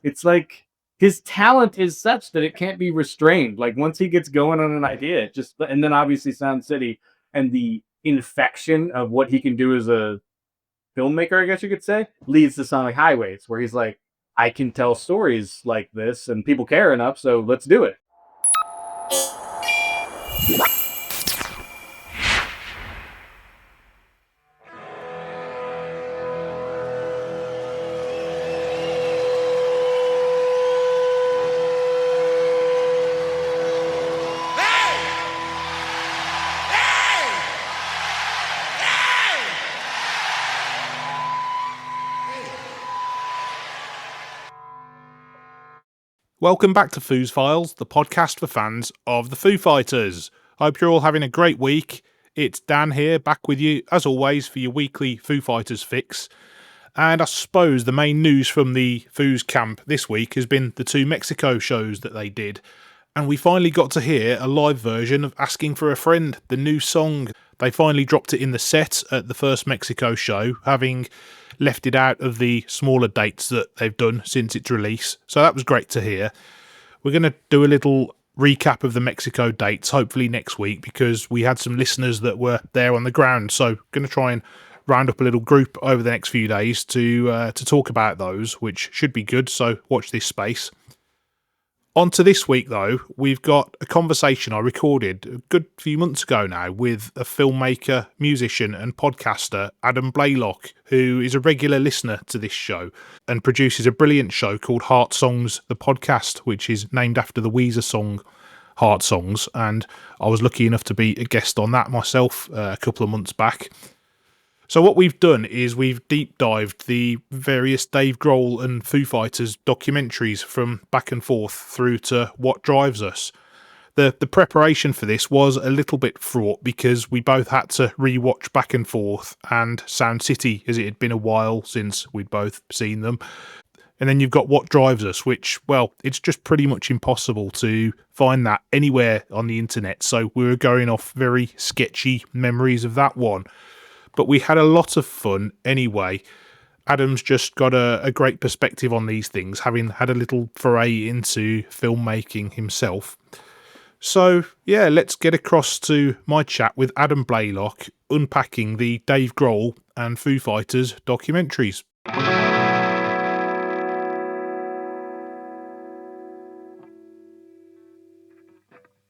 It's like his talent is such that it can't be restrained. Like once he gets going on an idea, it just and then obviously Sound City and the infection of what he can do as a filmmaker, I guess you could say, leads to Sonic Highways, where he's like, I can tell stories like this and people care enough, so let's do it. Welcome back to Foo's Files, the podcast for fans of the Foo Fighters. I hope you're all having a great week. It's Dan here, back with you, as always, for your weekly Foo Fighters fix. And I suppose the main news from the Foo's camp this week has been the 2 Mexico shows that they did. And we finally got to hear a live version of Asking for a Friend, the new song. They finally dropped it in the set at the first Mexico show, having left it out of the smaller dates that they've done since its release. So that was great to hear. We're going to do a little recap of the Mexico dates, hopefully next week, because we had some listeners that were there on the ground. So going to try and round up a little group over the next few days to talk about those, which should be good. So watch this space. On to this week, though, we've got a conversation I recorded a good few months ago now with a filmmaker, musician and podcaster, Adam Baylock, who is a regular listener to this show and produces a brilliant show called Heart Songs, the podcast, which is named after the Weezer song Heart Songs. And I was lucky enough to be a guest on that myself a couple of months back. So what we've done is we've deep dived the various Dave Grohl and Foo Fighters documentaries from Back and Forth through to What Drives Us. The preparation for this was a little bit fraught because we both had to rewatch Back and Forth and Sound City, as it had been a while since we'd both seen them. And then you've got What Drives Us, which, well, it's just pretty much impossible to find that anywhere on the internet. So we were going off very sketchy memories of that one. But we had a lot of fun anyway. Adam's just got a great perspective on these things, having had a little foray into filmmaking himself. So, yeah, let's get across to my chat with Adam Baylock, unpacking the Dave Grohl and Foo Fighters documentaries.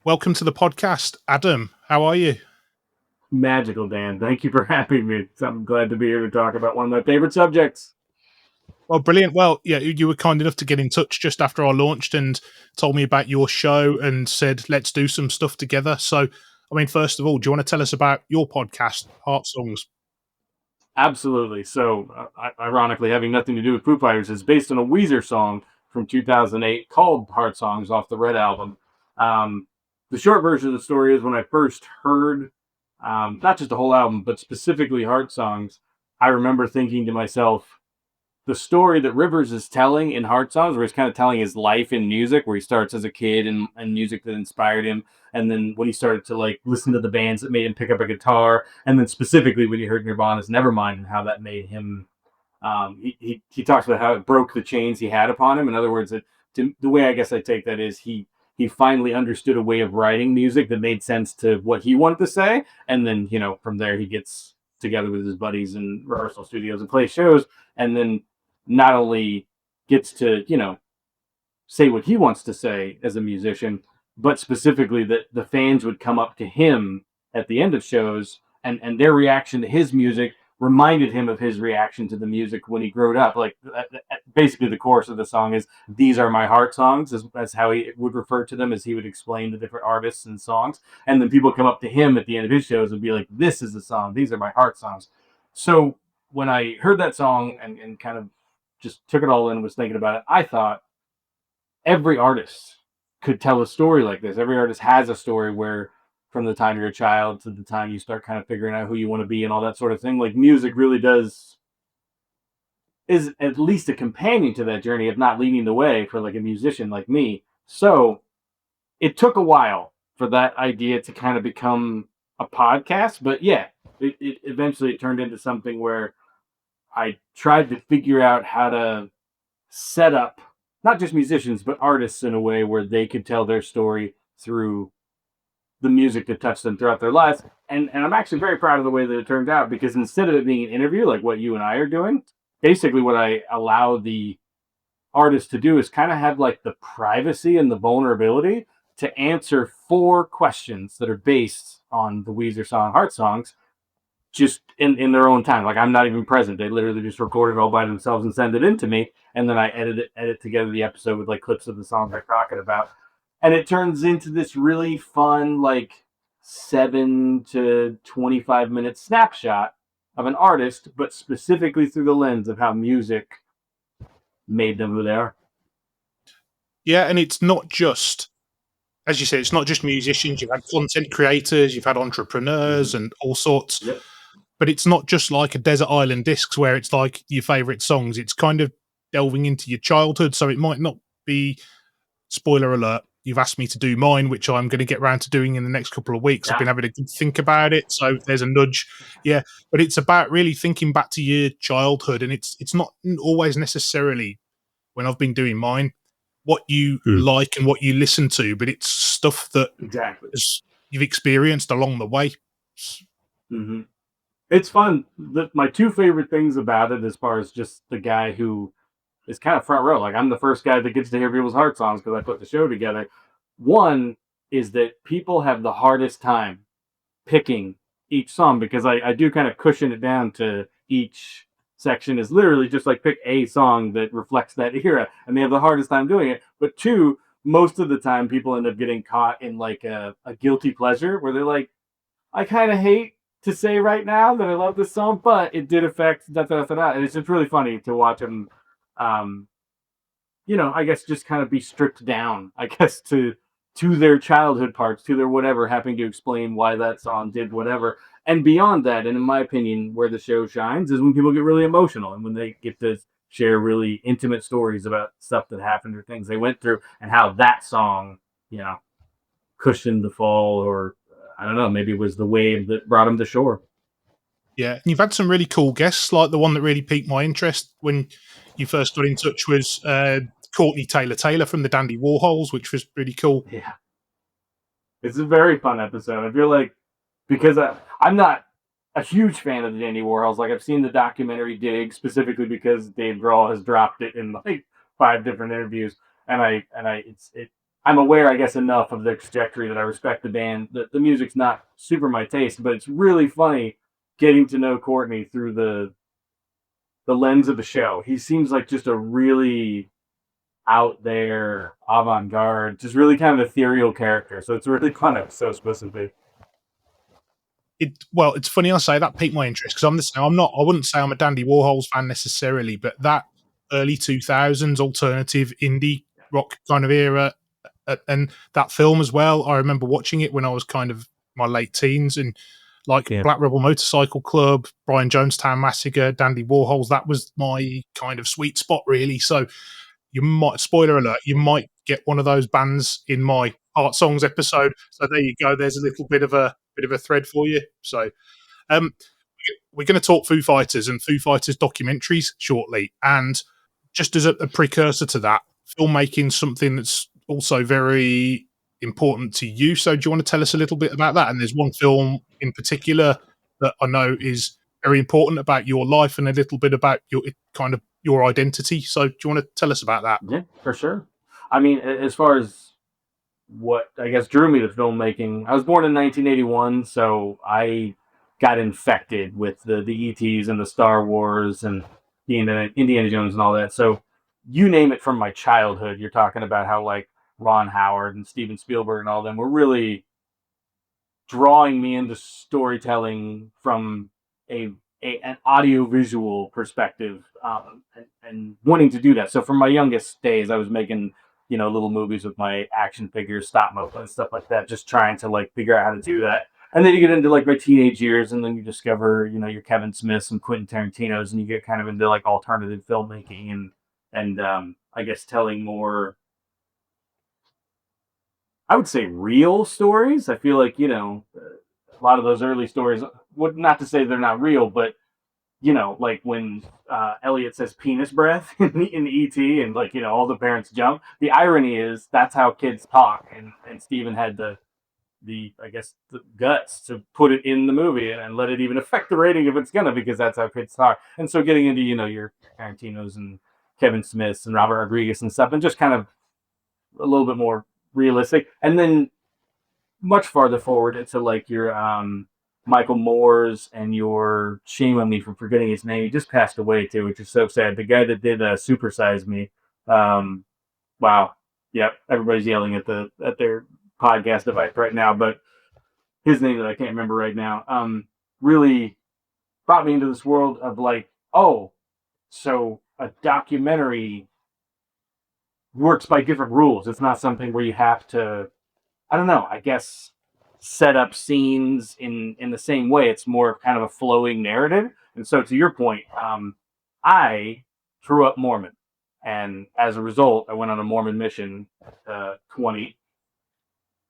Welcome to the podcast, Adam. How are you? Magical, Dan. Thank you for having me. I'm glad to be here to talk about one of my favorite subjects. Well, brilliant. Well, yeah, you were kind enough to get in touch just after I launched and told me about your show and said, let's do some stuff together. So, I mean, first of all, do you want to tell us about your podcast, Heart Songs? Absolutely. So, ironically, having nothing to do with Foo Fighters, is based on a Weezer song from 2008 called Heart Songs off the Red Album. The short version of the story is when I first heard not just the whole album, but specifically Heart Songs, I remember thinking to myself, the story that Rivers is telling in Heart Songs, where he's kind of telling his life in music, where he starts as a kid and music that inspired him, and then when he started to like listen to the bands that made him pick up a guitar, and then specifically when he heard Nirvana's Nevermind and how that made him. He talks about how it broke the chains he had upon him. In other words, the way I guess I take that is he finally understood a way of writing music that made sense to what he wanted to say, and then from there he gets together with his buddies in rehearsal studios and plays shows, and then not only gets to say what he wants to say as a musician, but specifically that the fans would come up to him at the end of shows, and their reaction to his music reminded him of his reaction to the music when he grew up. Like basically the chorus of the song is, these are my heart songs, as how he would refer to them, as he would explain the different artists and songs. And then people come up to him at the end of his shows and be like, this is the song, these are my heart songs. So when I heard that song and kind of just took it all in and was thinking about it, I thought every artist could tell a story like this. Every artist has a story where from the time you're a child to the time you start kind of figuring out who you want to be and all that sort of thing, like music really is at least a companion to that journey, if not leading the way for like a musician like me. So it took a while for that idea to kind of become a podcast, but yeah, it eventually turned into something where I tried to figure out how to set up not just musicians, but artists in a way where they could tell their story through the music that touched them throughout their lives. And I'm actually very proud of the way that it turned out because instead of it being an interview like what you and I are doing, basically what I allow the artist to do is kind of have like the privacy and the vulnerability to answer 4 questions that are based on the Weezer song Heart Songs just in their own time. Like I'm not even present. They literally just record it all by themselves and send it in to me, and then I edit together the episode with like clips of the songs they're talking about, and it turns into this really fun like 7 to 25 minute snapshot of an artist, but specifically through the lens of how music made them who they are. Yeah, and it's not just, as you said, it's not just musicians. You've had content creators, you've had entrepreneurs, and all sorts. Yep. But it's not just like a Desert Island Discs where it's like your favorite songs. It's kind of delving into your childhood. So it might not be, spoiler alert, you've asked me to do mine, which I'm going to get around to doing in the next couple of weeks. Yeah. I've been having a good think about it. So there's a nudge. Yeah. But it's about really thinking back to your childhood. And it's not always necessarily, when I've been doing mine, what you like and what you listen to, but it's stuff that Exactly. you've experienced along the way. Mm-hmm. It's fun. My 2 favorite things about it, as far as just the guy who is kind of front row, like I'm the first guy that gets to hear people's heart songs because I put the show together. One is that people have the hardest time picking each song because I do kind of cushion it down to each section is literally just like pick a song that reflects that era, and they have the hardest time doing it. But 2, most of the time people end up getting caught in like a guilty pleasure where they're like, I kind of hate to say right now that I love this song, but it did affect da da da da. And it's just really funny to watch them, um, I guess just kind of be stripped down, I guess, to their childhood parts, to their whatever, having to explain why that song did whatever. And beyond that, and in my opinion, where the show shines is when people get really emotional and when they get to share really intimate stories about stuff that happened or things they went through and how that song, you know, cushioned the fall, or I don't know, maybe it was the wave that brought them to shore. Yeah, and you've had some really cool guests. Like the one that really piqued my interest when you first got in touch was Courtney Taylor from the Dandy Warhols, which was really cool. Yeah, it's a very fun episode. I feel like because I'm not a huge fan of the Dandy Warhols. Like I've seen the documentary Dig specifically because Dave Grohl has dropped it in like 5 different interviews, and I'm aware, I guess, enough of their trajectory that I respect the band. The music's not super my taste, but it's really funny getting to know Courtney through the lens of the show. He seems like just a really out there, avant garde, just really kind of ethereal character. So it's really fun episode supposed to be. Well, it's funny I say that piqued my interest because I wouldn't say I'm a Dandy Warhols fan necessarily, but that early 2000s alternative indie rock kind of era, and that film as well. I remember watching it when I was kind of my late teens, and like Black Rebel Motorcycle Club, Brian Jonestown Massacre, Dandy Warhols. That was my kind of sweet spot, really. So you might, spoiler alert, you might get one of those bands in my Art Songs episode. So there you go. There's a little bit of a thread for you. So um, we're going to talk Foo Fighters and Foo Fighters documentaries shortly. And just as a precursor to that, filmmaking something that's also very important to you. So do you want to tell us a little bit about that? And there's one film in particular that I know is very important about your life and a little bit about your kind of your identity. So do you want to tell us about that? Yeah, for sure. I mean, as far as what I guess drew me to filmmaking, I was born in 1981, so I got infected with the ETs and the Star Wars and the Indiana Jones and all that. So you name it from my childhood. You're talking about how like Ron Howard and Steven Spielberg and all them were really drawing me into storytelling from an audio visual perspective, and wanting to do that. So from my youngest days, I was making little movies with my action figures, stop motion and stuff like that, just trying to like figure out how to do that. And then you get into like my teenage years, and then you discover your Kevin Smiths and Quentin Tarantino's, and you get kind of into like alternative filmmaking and I guess telling more, I would say, real stories. I feel like a lot of those early stories, not to say they're not real, but like when Elliot says penis breath in ET, and like all the parents jump. The irony is that's how kids talk, and Steven had the I guess the guts to put it in the movie and let it even affect the rating if it's gonna, because that's how kids talk. And so getting into your Tarantinos and Kevin Smiths and Robert Rodriguez and stuff, and just kind of a little bit more realistic. And then much farther forward into like your Michael Moore's and your, shame on me for forgetting his name. He just passed away too, which is so sad. The guy that did Super Size Me. Wow. Yep. Everybody's yelling at their podcast device right now, but his name that I can't remember right now. Really brought me into this world of like, oh, so a documentary works by different rules. It's not something where you have to, I don't know, I guess set up scenes in the same way. It's more kind of a flowing narrative. And so to your point, I grew up Mormon. And as a result, I went on a Mormon mission at 20.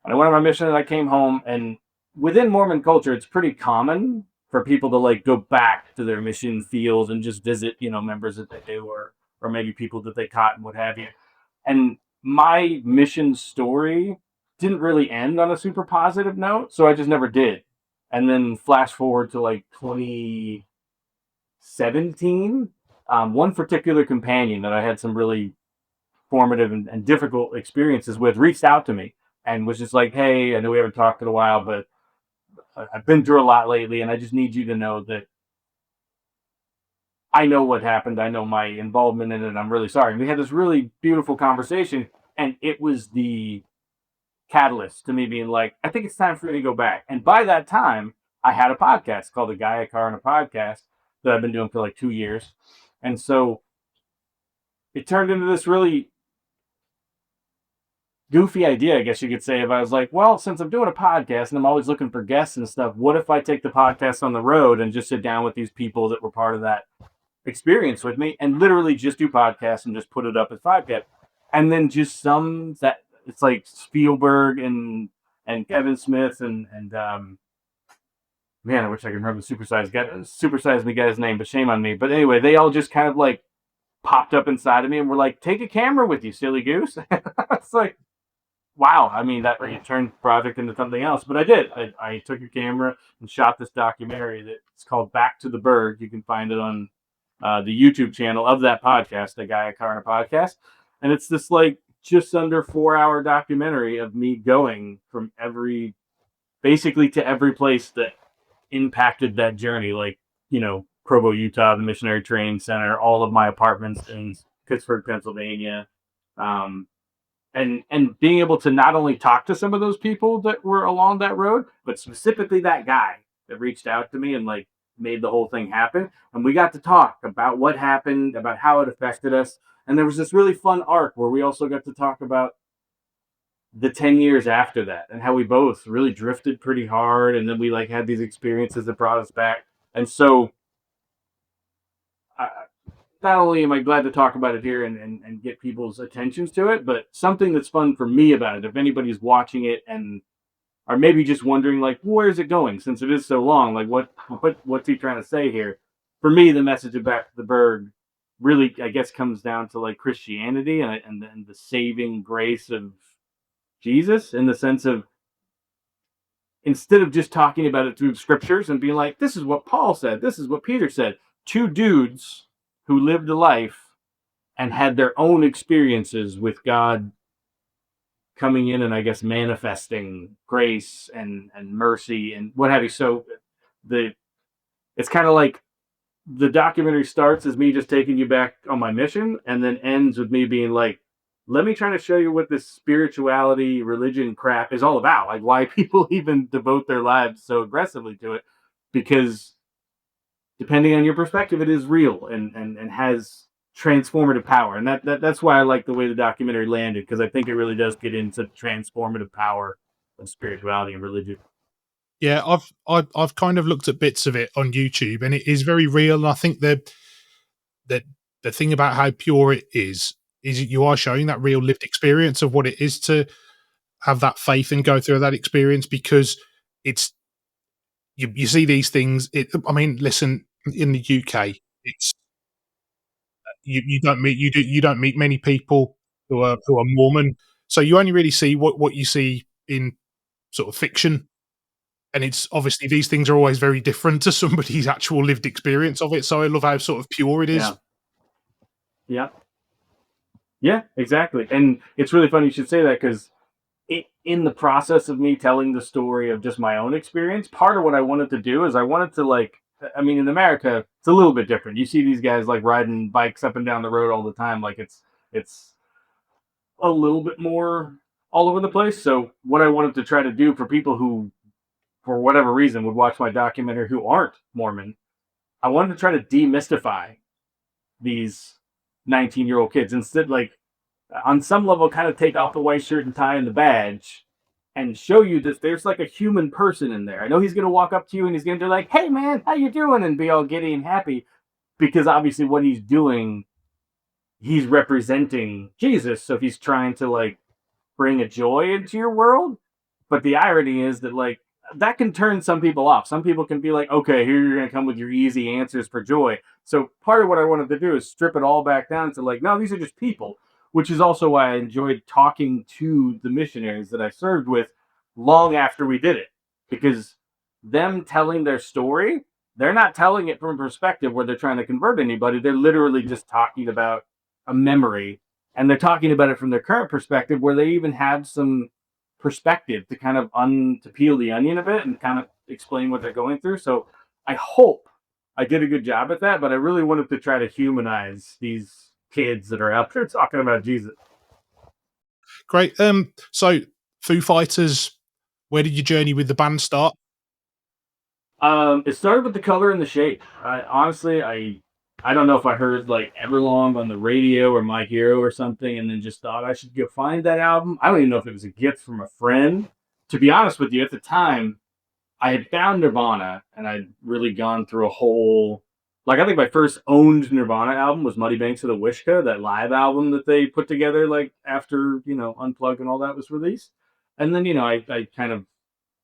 And I went on my mission and I came home. And within Mormon culture, it's pretty common for people to like go back to their mission fields and just visit, members that they knew, or maybe people that they caught and what have you. And my mission story didn't really end on a super positive note, so I just never did. And then flash forward to like 2017, one particular companion that I had some really formative and difficult experiences with reached out to me and was just like, "Hey, I know we haven't talked in a while, but I've been through a lot lately, and I just need you to know that I know what happened. I know my involvement in it. I'm really sorry." And we had this really beautiful conversation, and it was the catalyst to me being like, I think it's time for me to go back. And by that time, I had a podcast called The Guy, a Car, and a Podcast that I've been doing for like 2 years. And so it turned into this really goofy idea, I guess you could say, if I was like, well, since I'm doing a podcast and I'm always looking for guests and stuff, what if I take the podcast on the road and just sit down with these people that were part of that experience with me and literally just do podcasts and just put it up as podcast? And then just some that it's like Spielberg and Kevin Smith and man, I wish I could remember the Super Size Me guy's name, but shame on me. But anyway, they all just kind of like popped up inside of me and were like, "Take a camera with you, silly goose." It's like, wow. I mean, that turned project into something else, but I did. I took a camera and shot this documentary that's called Back to the Berg. You can find it on the YouTube channel of that podcast, The Guy, a Car, and a Podcast. And it's this like just under 4-hour documentary of me going from basically to every place that impacted that journey. Like, Provo, Utah, the Missionary Training Center, all of my apartments in Pittsburgh, Pennsylvania. And being able to not only talk to some of those people that were along that road, but specifically that guy that reached out to me and like made the whole thing happen. And we got to talk about what happened, about how it affected us. And there was this really fun arc where we also got to talk about the 10 years after that and how we both really drifted pretty hard. And then we like had these experiences that brought us back. And so not only am I glad to talk about it here and get people's attentions to it, but something that's fun for me about it, if anybody's watching it and are maybe just wondering like, where's it going since it is so long? Like what's he trying to say here? For me, the message of Back to the Berg really, I guess, comes down to like Christianity and the saving grace of Jesus, in the sense of, instead of just talking about it through the scriptures and being like, this is what Paul said, this is what Peter said, two dudes who lived a life and had their own experiences with God coming in and I guess manifesting grace and mercy and what have you. So it's kind of like the documentary starts as me just taking you back on my mission and then ends with me being like, let me try to show you what this spirituality, religion crap is all about. Like why people even devote their lives so aggressively to it, because depending on your perspective, it is real and has transformative power. And that's why I like the way the documentary landed, because I think it really does get into transformative power of spirituality and religion. Yeah, I've kind of looked at bits of it on YouTube, and it is very real. And I think that the thing about how pure it is you are showing that real lived experience of what it is to have that faith and go through that experience, because it's you see these things. I mean, listen, in the UK, it's you don't meet many people who are Mormon, so you only really see what you see in sort of fiction, and it's obviously these things are always very different to somebody's actual lived experience of it. So I love how sort of pure it is. Yeah. Yeah. Yeah, exactly. And it's really funny you should say that because in the process of me telling the story of just my own experience, part of what I wanted to do is I wanted to like, I mean, in America, it's a little bit different. You see these guys like riding bikes up and down the road all the time, like it's a little bit more all over the place. So what I wanted to try to do for people who, for whatever reason, would watch my documentary who aren't Mormon, I wanted to try to demystify these 19-year-old kids instead, like on some level, kind of take off the white shirt and tie and the badge and show you that there's like a human person in there. I know he's going to walk up to you and he's going to be like, "Hey man, how you doing?" and be all giddy and happy because obviously what he's doing, he's representing Jesus. So he's trying to like bring a joy into your world. But the irony is that like that can turn some people off. Some people can be like, okay, here you're gonna come with your easy answers for joy. So part of what I wanted to do is strip it all back down to like, no, these are just people, which is also why I enjoyed talking to the missionaries that I served with long after we did it. Because them telling their story, they're not telling it from a perspective where they're trying to convert anybody. They're literally just talking about a memory and they're talking about it from their current perspective where they even have some perspective to kind of to peel the onion a bit and kind of explain what they're going through. So I hope I did a good job at that, but I really wanted to try to humanize these kids that are out there talking about Jesus. Great. So Foo Fighters, where did your journey with the band start? It started with the color and the shape. I don't know if I heard like Everlong on the radio or My Hero or something, and then just thought I should go find that album. I don't even know if it was a gift from a friend. To be honest with you, at the time, I had found Nirvana, and I'd really gone through a whole. Like I think my first owned Nirvana album was Muddy Banks of the Wishka, that live album that they put together like after Unplugged and all that was released. And then I kind of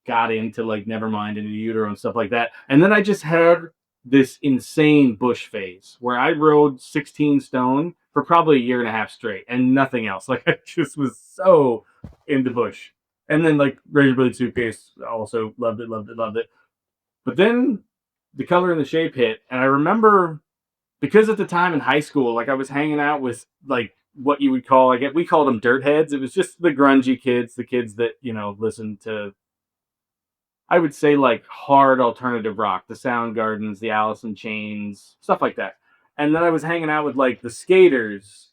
got into like Nevermind and the Utero and stuff like that. And then I just had this insane Bush phase where I rode 16 Stone for probably a year and a half straight and nothing else. Like I just was so into Bush. And then like Razor Blade Suitcase, also loved it, loved it, loved it. But then the color and the shape hit, and I remember because at the time in high school, like I was hanging out with like what you would call, I guess we called them dirt heads. It was just the grungy kids, the kids that listened to, I would say, like hard alternative rock, the Soundgardens, the Alice in Chains, stuff like that. And then I was hanging out with like the skaters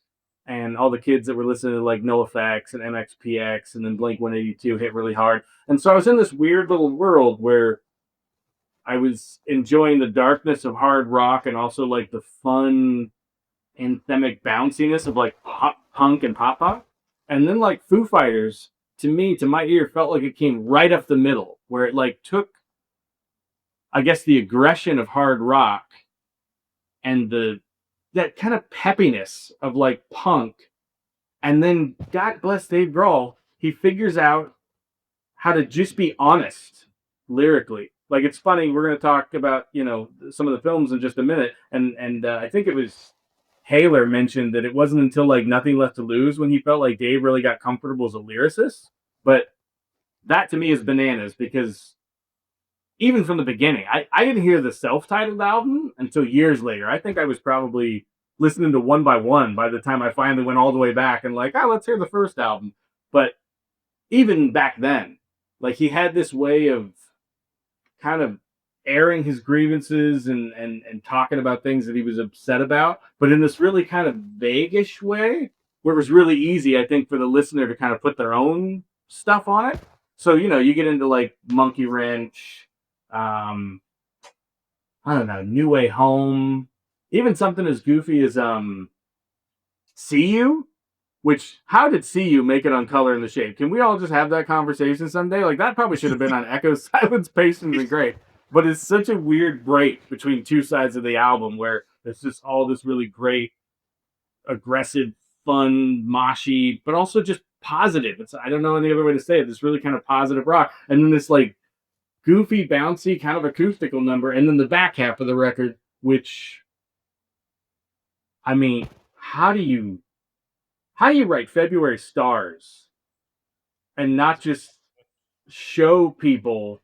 and all the kids that were listening to like NoFX and MXPX, and then Blink 182 hit really hard. And so I was in this weird little world where I was enjoying the darkness of hard rock and also like the fun anthemic bounciness of like pop punk and pop pop. And then like Foo Fighters, to me, to my ear, felt like it came right up the middle, where it like took, I guess, the aggression of hard rock and the that kind of peppiness of like punk, and then God bless Dave Grohl, he figures out how to just be honest lyrically. Like it's funny, we're going to talk about some of the films in just a minute, and I think it was Haler mentioned that it wasn't until like Nothing Left to Lose when he felt like Dave really got comfortable as a lyricist. But that to me is bananas because even from the beginning, I didn't hear the self-titled album until years later. I think I was probably listening to One by One by the time I finally went all the way back and like, let's hear the first album. But even back then, like he had this way of kind of airing his grievances and talking about things that he was upset about, but in this really kind of vaguish way where it was really easy, I think, for the listener to kind of put their own stuff on it. So, you get into like Monkey Wrench, I don't know, New Way Home, even something as goofy as See You. Which, how did See You make it on Color and the Shape? Can we all just have that conversation someday? Like, that probably should have been on Echo, Silence, Patience, and Great. But it's such a weird break between two sides of the album where it's just all this really great, aggressive, fun, moshy, but also just positive. I don't know any other way to say it. This really kind of positive rock. And then this, like, goofy, bouncy, kind of acoustical number. And then the back half of the record which, I mean, how do you write February Stars and not just show people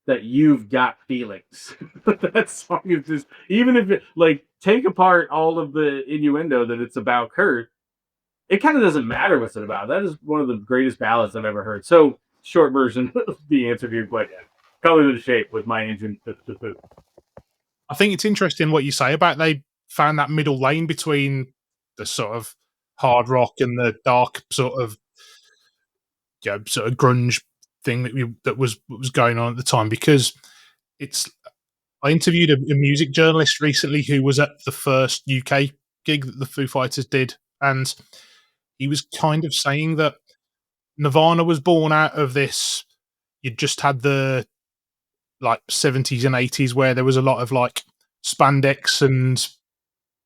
that you've got feelings? That song is just, even if it, like, take apart all of the innuendo that it's about Kurt, it kind of doesn't matter what's it about. That is one of the greatest ballads I've ever heard. So, short version of the answer to your question: Color the Shape with my engine. I think it's interesting what you say about they found that middle lane between the sort of hard rock and the dark sort of, sort of grunge thing that was going on at the time, because it's I interviewed a music journalist recently who was at the first UK gig that the Foo Fighters did, and he was kind of saying that Nirvana was born out of this. You just had the like 70s and 80s where there was a lot of like spandex and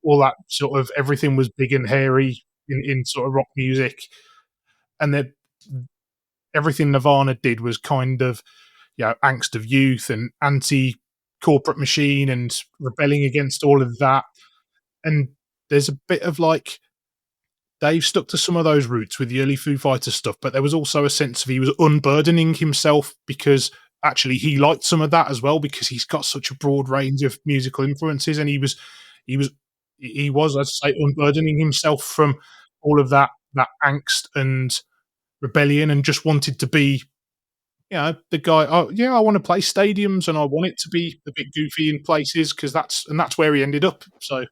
all that sort of, everything was big and hairy in sort of rock music, and that everything Nirvana did was kind of, angst of youth and anti corporate machine and rebelling against all of that. And there's a bit of like Dave stuck to some of those roots with the early Foo Fighters stuff, but there was also a sense of he was unburdening himself, because actually he liked some of that as well, because he's got such a broad range of musical influences, and he was he was, I'd say, unburdening himself from all of that angst and rebellion, and just wanted to be, the guy. Oh, yeah, I want to play stadiums, and I want it to be a bit goofy in places, because that's where he ended up. So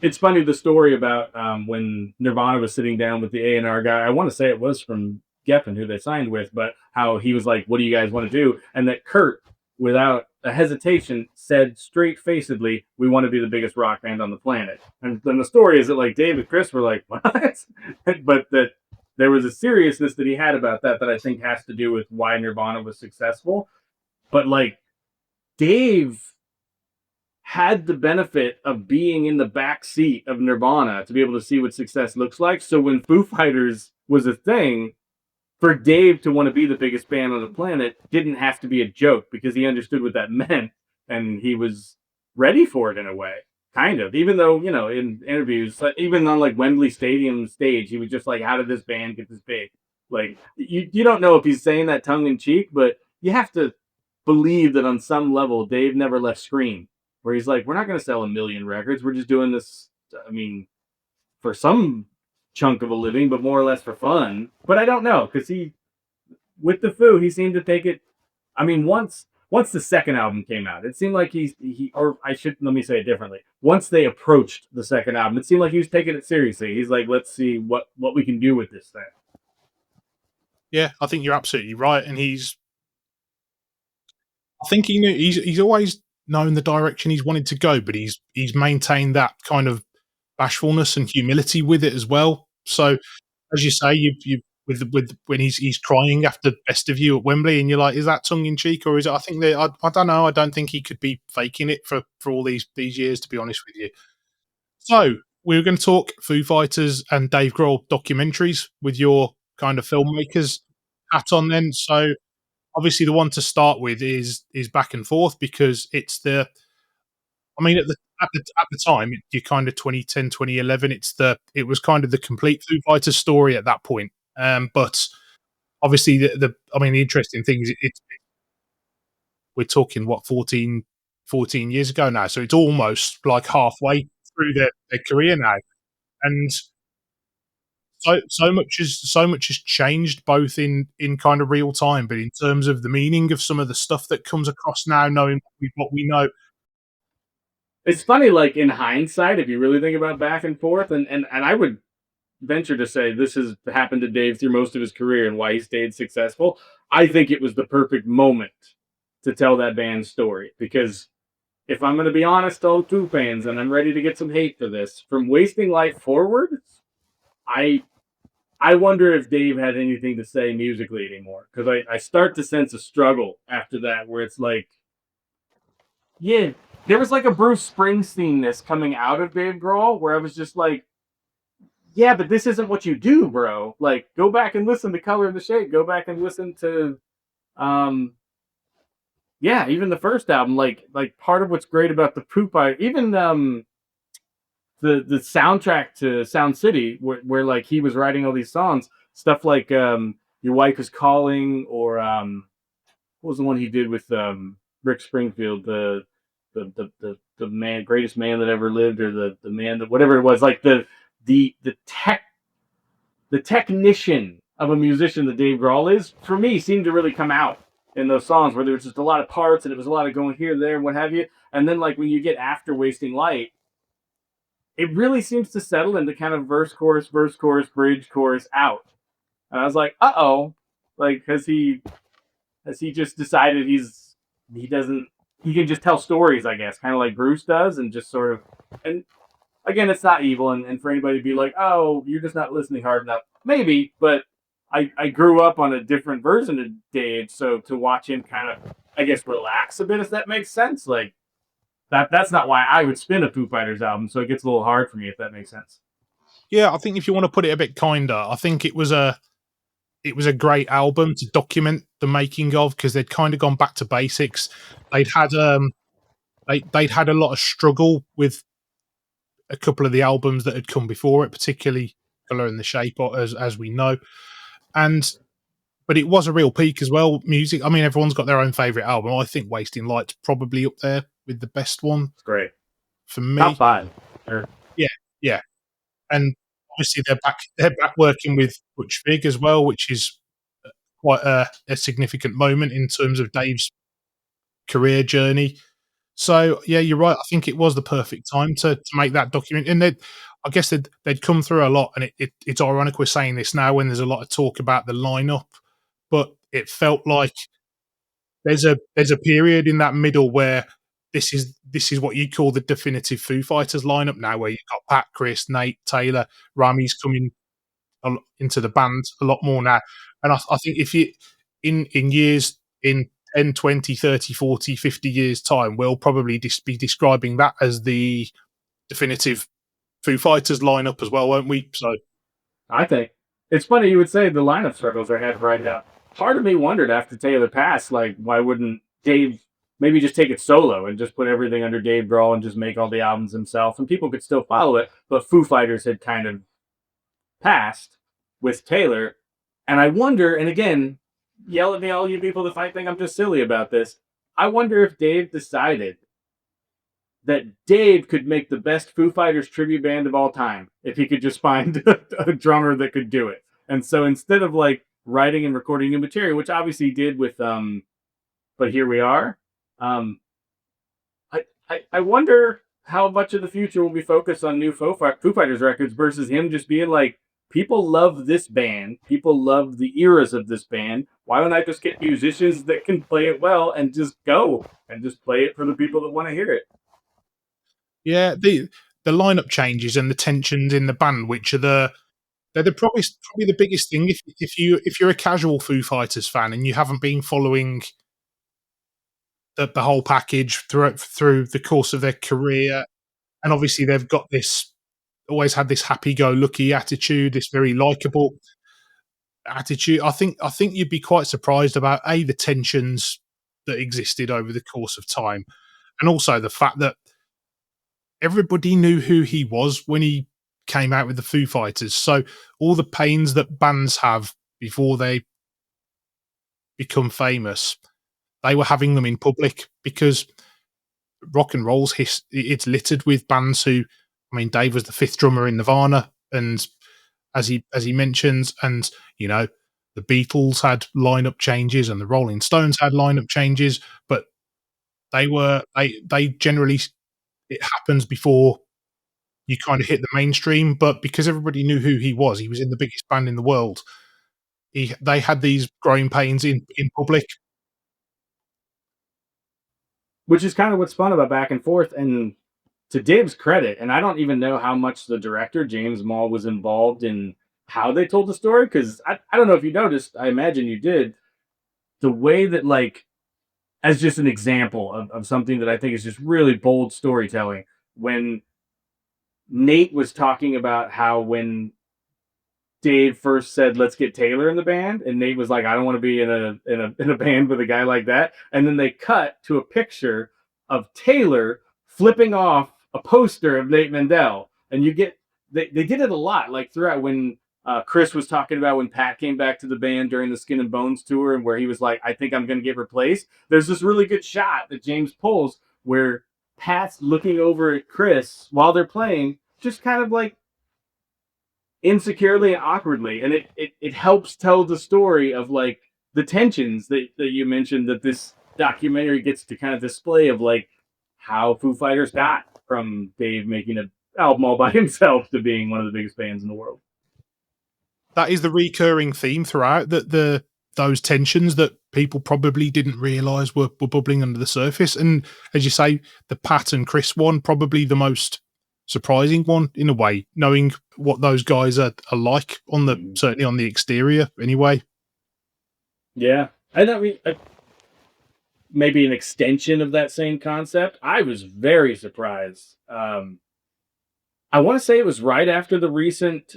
It's funny, the story about when Nirvana was sitting down with the A&R guy. I want to say it was from Geffen, who they signed with, but how he was like, "What do you guys want to do?" And that Kurt, without a hesitation, said straight facedly, "We want to be the biggest rock band on the planet." And then the story is that like Dave and Chris were like, "What?" But that there was a seriousness that he had about that I think has to do with why Nirvana was successful. But like Dave had the benefit of being in the back seat of Nirvana to be able to see what success looks like. So when Foo Fighters was a thing, for Dave to want to be the biggest band on the planet didn't have to be a joke, because he understood what that meant and he was ready for it in a way. Kind of, even though, in interviews, even on like Wembley Stadium stage, he was just like, "How did this band get this big?" Like, you don't know if he's saying that tongue in cheek, but you have to believe that on some level, Dave never left Scream, where he's like, "We're not going to sell a million records. We're just doing this, I mean, for some chunk of a living, but more or less for fun." But I don't know, because with the Foo, he seemed to take it. I mean, once the second album came out, it seemed like or I should, let me say it differently. Once they approached the second album, it seemed like he was taking it seriously. He's like, "Let's see what we can do with this thing." yeah, I think you're absolutely right, and I think he knew he's always known the direction he's wanted to go, but he's maintained that kind of bashfulness and humility with it as well. So, as you say, you with when he's crying after Best of You at Wembley, and you're like, is that tongue in cheek, or is it? I think that I don't know. I don't think he could be faking it for all these years, to be honest with you. So we were going to talk Foo Fighters and Dave Grohl documentaries with your kind of filmmakers hat on. Then, so obviously the one to start with is Back and Forth, because it's the, I mean, at the time, you kind of 2010, 2011. It was kind of the complete Foo Fighters story at that point. But obviously, I mean, the interesting thing is we're talking what 14 years ago now, so it's almost like halfway through their career now, and so much has changed, both in kind of real time, but in terms of the meaning of some of the stuff that comes across now, knowing what we know. It's funny, like in hindsight, if you really think about Back and Forth, and I would venture to say this has happened to Dave through most of his career and why he stayed successful. I think it was the perfect moment to tell that band's story, because if I'm going to be honest to all Foo fans, and I'm ready to get some hate for this, from Wasting Life forward, I I wonder if Dave had anything to say musically anymore, because I start to sense a struggle after that, where it's like, yeah, there was like a Bruce Springsteen-ness coming out of Dave Grohl, where I was just like, yeah, but this isn't what you do, bro. Like, go back and listen to Color of the Shade. Go back and listen to um, yeah, even the first album, like part of what's great about the Poop I even the soundtrack to Sound City, where like he was writing all these songs, stuff like Your Wife Is Calling, or what was the one he did with Rick Springfield, the man, greatest man that ever lived, or the man that, whatever it was, like the tech the technician of a musician that Dave Grohl is, for me, seemed to really come out in those songs where there was just a lot of parts and it was a lot of going here, there, and what have you. And then like when you get after Wasting Light, it really seems to settle into kind of verse, chorus, bridge, chorus, out. And I was like, oh, like has he just decided he doesn't he can just tell stories, I guess, kind of like Bruce does, and just sort of, and again, it's not evil, and for anybody to be like, oh, you're just not listening hard enough, maybe, but I grew up on a different version of Dave, so to watch him kind of, I guess, relax a bit, if that makes sense, like that's not why I would spin a Foo Fighters album, so it gets a little hard for me, if that makes sense. Yeah, I think if you want to put it a bit kinder, I think it was a great album to document the making of, because they'd kind of gone back to basics. They'd had they'd had a lot of struggle with a couple of the albums that had come before it, particularly Color and the Shape, as we know. And but it was a real peak as well. Music, I mean, everyone's got their own favorite album. I think Wasting Light's probably up there with the best one It's great. for me. Top five. Sure. Yeah, yeah. And obviously they're back working with Butch Vig as well, which is quite a significant moment in terms of Dave's career journey. So yeah, you're right. I think it was the perfect time to make that document. And I guess they'd come through a lot, and it's ironic we're saying this now when there's a lot of talk about the lineup, but it felt like there's a period in that middle where this is what you call the definitive Foo Fighters lineup now, where you've got Pat, Chris, Nate, Taylor, Rami's coming into the band a lot more now. And I think if you in years, in 10, 20, 30, 40, 50 years time, we'll probably be describing that as the definitive Foo Fighters lineup as well, won't we? So I think it's funny you would say the lineup struggles are had right now. Part of me wondered after Taylor passed, like, why wouldn't Dave maybe just take it solo and just put everything under Dave Grohl and just make all the albums himself, and people could still follow it. But Foo Fighters had kind of passed with Taylor, and I wonder, and again, yell at me, all you people that might think I'm just silly about this. I wonder if Dave decided that Dave could make the best Foo Fighters tribute band of all time if he could just find a drummer that could do it. And so instead of like writing and recording new material, which obviously he did with But Here We Are, um I wonder how much of the future will be focused on new Foo Fighters records versus him just being like, people love this band, people love the eras of this band. Why don't I just get musicians that can play it well and just go and just play it for the people that want to hear it? yeah, the lineup changes and the tensions in the band, which are they're probably the biggest thing. If you're a casual Foo Fighters fan and you haven't been following the whole package through the course of their career, and obviously they've got this always had this happy-go-lucky attitude, this very likable attitude. I think you'd be quite surprised about the tensions that existed over the course of time, and also the fact that everybody knew who he was when he came out with the Foo Fighters. So all the pains that bands have before they become famous, they were having them in public, because rock and roll's it's littered with bands who, I mean, Dave was the fifth drummer in Nirvana, and as he mentions, and you know, the Beatles had lineup changes and the Rolling Stones had lineup changes, but they generally, it happens before you kind of hit the mainstream. But because everybody knew who he was in the biggest band in the world. They had these growing pains in public. Which is kind of what's fun about Back and Forth. And to Dave's credit, and I don't even know how much the director James Mall was involved in how they told the story, because I don't know if you noticed, I imagine you did, the way that, like, as just an example of something that I think is just really bold storytelling, when Nate was talking about how when Dave first said, "Let's get Taylor in the band," and Nate was like, "I don't want to be in a band with a guy like that." And then they cut to a picture of Taylor flipping off a poster of Nate Mendel, and you get they did it a lot, like throughout when Chris was talking about when Pat came back to the band during the Skin and Bones tour, and where he was like, "I think I'm going to get replaced." There's this really good shot that James pulls where Pat's looking over at Chris while they're playing, just kind of like insecurely and awkwardly, and it helps tell the story of like the tensions that you mentioned that this documentary gets to kind of display of like how Foo Fighters got from Dave making an album all by himself to being one of the biggest bands in the world. That is the recurring theme throughout, that those tensions that people probably didn't realize were bubbling under the surface. And as you say, the Pat and Chris one, probably the most surprising one in a way, knowing what those guys are like on the certainly on the exterior anyway. Yeah, I mean, maybe an extension of that same concept. I was very surprised. I want to say it was right after the recent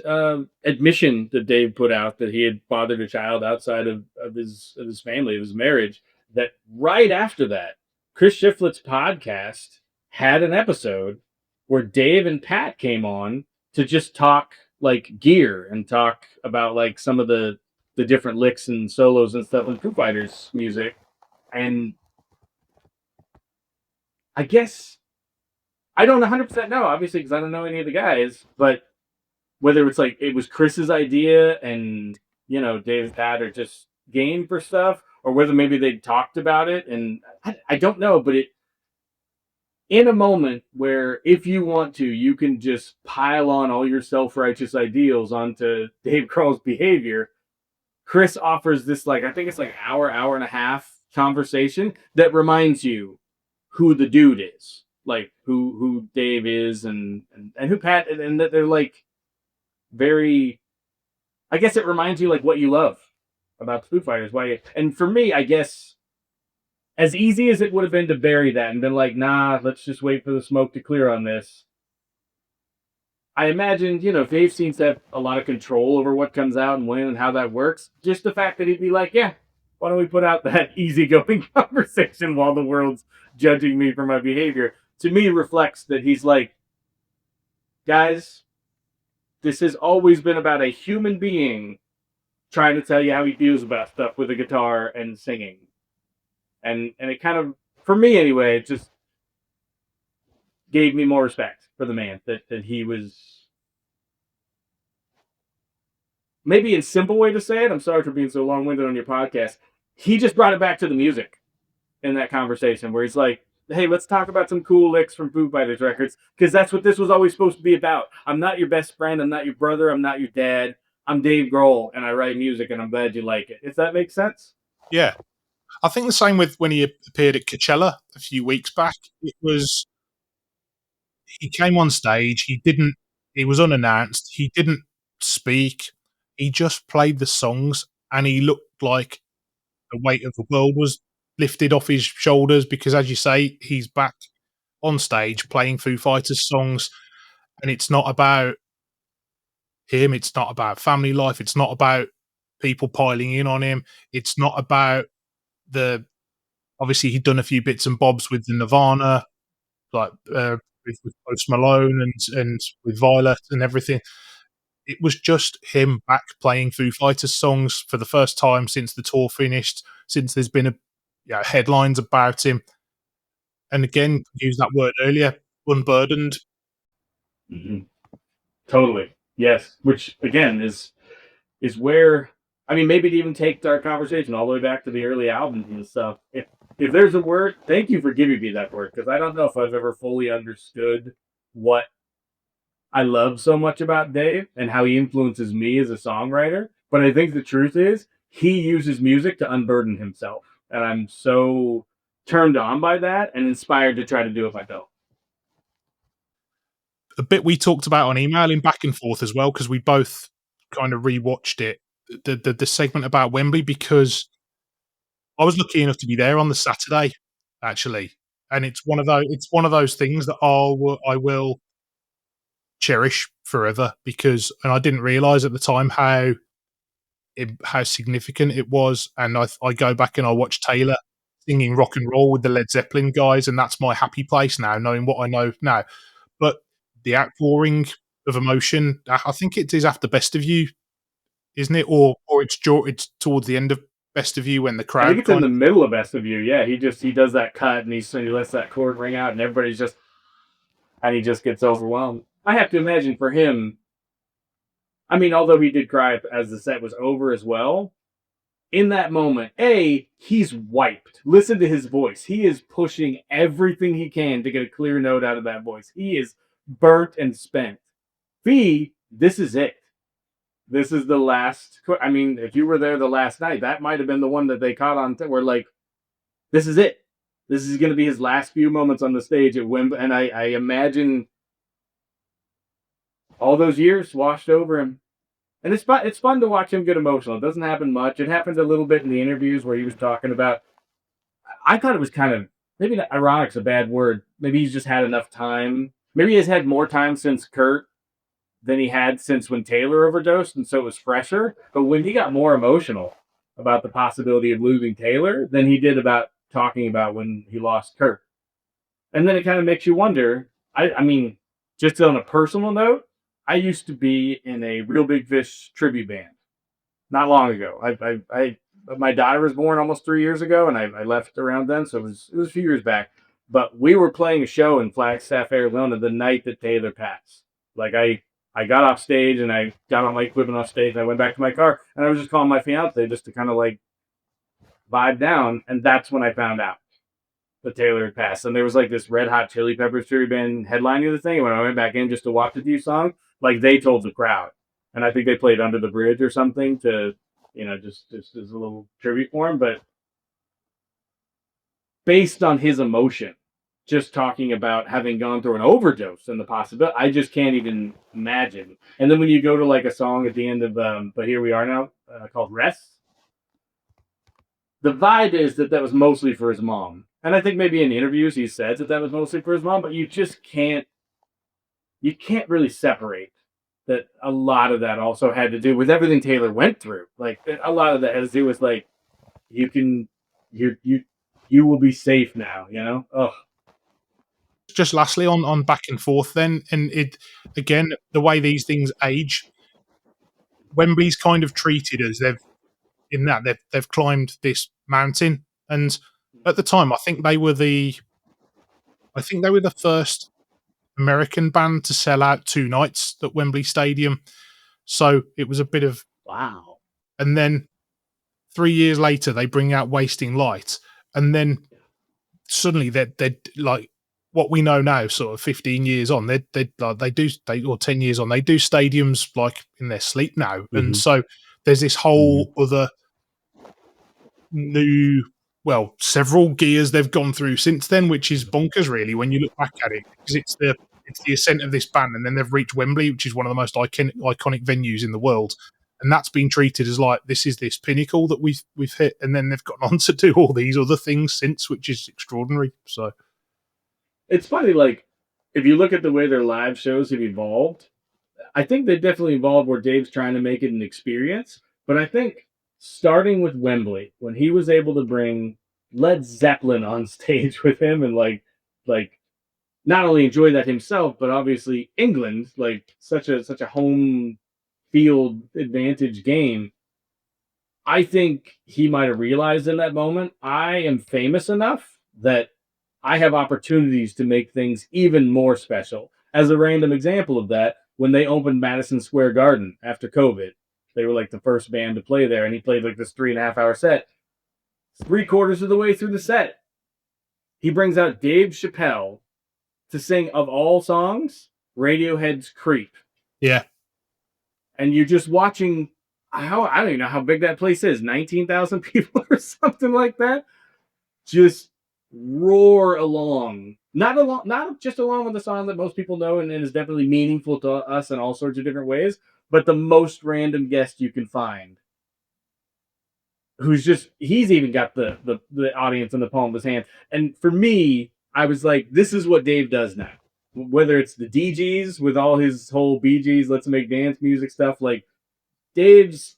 admission that Dave put out that he had fathered a child outside of his family, of his marriage. That right after that, Chris Shiflett's podcast had an episode where Dave and Pat came on to just talk like gear and talk about like some of the different licks and solos and stuff in Foo Fighters music. And I guess I don't 100% know, obviously, because I don't know any of the guys, but whether it's like it was Chris's idea and Dave's dad are just game for stuff, or whether maybe they talked about it, and I don't know, but it in a moment where if you want to, you can just pile on all your self-righteous ideals onto Dave Grohl's behavior. Chris offers this like I think it's like hour and a half conversation that reminds you who the dude is, like who Dave is, and who Pat, and that they're like very. I guess it reminds you like what you love about the Foo Fighters. Why? And for me, I guess as easy as it would have been to bury that and been like, nah, let's just wait for the smoke to clear on this. I imagine, Dave seems to have a lot of control over what comes out and when and how that works. Just the fact that he'd be like, yeah, why don't we put out that easygoing conversation while the world's judging me for my behavior? To me, reflects that he's like, guys, this has always been about a human being trying to tell you how he feels about stuff with a guitar and singing. And it kind of, for me anyway, it just gave me more respect for the man, that he was maybe in simple way to say it. I'm sorry for being so long winded on your podcast. He just brought it back to the music in that conversation where he's like, hey, let's talk about some cool licks from Foo Fighters records, because that's what this was always supposed to be about. I'm not your best friend. I'm not your brother. I'm not your dad. I'm Dave Grohl, and I write music, and I'm glad you like it. If that makes sense? Yeah. I think the same with when he appeared at Coachella a few weeks back. It was he came on stage, he was unannounced, he didn't speak, he just played the songs, and he looked like the weight of the world was lifted off his shoulders because, as you say, he's back on stage playing Foo Fighters songs, and it's not about him, it's not about family life, it's not about people piling in on him, it's not about the obviously he'd done a few bits and bobs with the Nirvana, like with Post Malone and with Violet and everything. It was just him back playing Foo Fighters songs for the first time since the tour finished, since there's been headlines about him. And again, used that word earlier, unburdened. Mm-hmm. Totally. Yes. Which again is where I mean maybe to even take our conversation all the way back to the early albums and stuff. If there's a word, thank you for giving me that word, because I don't know if I've ever fully understood what I love so much about Dave and how he influences me as a songwriter. But I think the truth is he uses music to unburden himself. And I'm so turned on by that and inspired to try to do it myself. A bit we talked about on emailing back and forth as well, because we both kind of rewatched it. The segment about Wembley, because I was lucky enough to be there on the Saturday, actually, and it's one of those things that I will cherish forever, because, and I didn't realize at the time how significant it was. And I go back and I watch Taylor singing rock and roll with the Led Zeppelin guys, and that's my happy place now, knowing what I know now. But the outpouring of emotion, I think it is after Best of You, isn't it? Or it's towards the end of Best of You when the I think crowd it's in kind the of. middle of Best of You. Yeah, he does that cut and he lets that chord ring out and everybody's just and he just gets overwhelmed. I have to imagine for him. I mean, although he did cry as the set was over as well, in that moment, he's wiped. Listen to his voice. He is pushing everything he can to get a clear note out of that voice. He is burnt and spent. B, this is it. This is the last. I mean, if you were there the last night, that might have been the one that they caught on. Where like, this is it. This is going to be his last few moments on the stage at Wimbledon, and I imagine all those years washed over him. And it's fun to watch him get emotional. It doesn't happen much. It happened a little bit in the interviews where he was talking about. I thought it was kind of maybe ironic's a bad word. Maybe he's just had enough time. Maybe he's had more time since Kurt than he had since when Taylor overdosed, and so it was fresher. But when he got more emotional about the possibility of losing Taylor than he did about talking about when he lost Kurt. And then it kind of makes you wonder. I mean, just on a personal note, I used to be in a Real Big Fish tribute band not long ago. My daughter was born almost 3 years ago, and I left around then, so it was a few years back. But we were playing a show in Flagstaff, Arizona, the night that Taylor passed. Like I got off stage and I got all my equipment off stage and I went back to my car and I was just calling my fiance just to kind of like vibe down, and that's when I found out that Taylor had passed. And there was like this Red Hot Chili Peppers tribute band headlining the thing. And when I went back in just to watch a few songs, like they told the crowd, and I think they played Under the Bridge or something to, just as a little tribute for him. But based on his emotion, just talking about having gone through an overdose and the possibility, I just can't even imagine. And then when you go to like a song at the end of But Here We Are Now, called Rest, the vibe is that was mostly for his mom. And I think maybe in interviews he said that was mostly for his mom, but you can't really separate that a lot of that also had to do with everything Taylor went through. Like a lot of that has to do with like, you will be safe now, Oh, Just lastly on back and forth then, and it again, the way these things age, Wembley's kind of treated as they've climbed this mountain. And at the time I think they were the first American band to sell out 2 nights at Wembley Stadium. So it was a bit of. wow. And then 3 years later they bring out Wasting Light, and then suddenly they're like what we know now, sort of 15 years on, or 10 years on, they do stadiums like in their sleep now. Mm-hmm. And so there's this whole other new, several gears they've gone through since then, which is bonkers really when you look back at it, because it's the ascent of this band, and then they've reached Wembley, which is one of the most iconic venues in the world. And that's been treated as like, this is this pinnacle that we've hit, and then they've gone on to do all these other things since, which is extraordinary. So it's funny, like if you look at the way their live shows have evolved, I think they definitely evolved where Dave's trying to make it an experience. But I think starting with Wembley, when he was able to bring Led Zeppelin on stage with him and like not only enjoy that himself, but obviously England, like such a home field advantage game. I think he might have realized in that moment, I am famous enough that I have opportunities to make things even more special. As a random example of that, when they opened Madison Square Garden after COVID, they were like the first band to play there, and he played like this 3.5 hour set. 3/4 of the way through the set, he brings out Dave Chappelle to sing, of all songs, Radiohead's Creep. Yeah. And you're just watching I don't even know how big that place is, 19,000 people or something like that. Just roar along. Not just along with the song that most people know and is definitely meaningful to us in all sorts of different ways, but the most random guest you can find. He's even got the audience in the palm of his hand. And for me, I was like, this is what Dave does now. whether it's the DGs with all his whole BGs, let's make dance music stuff, like Dave's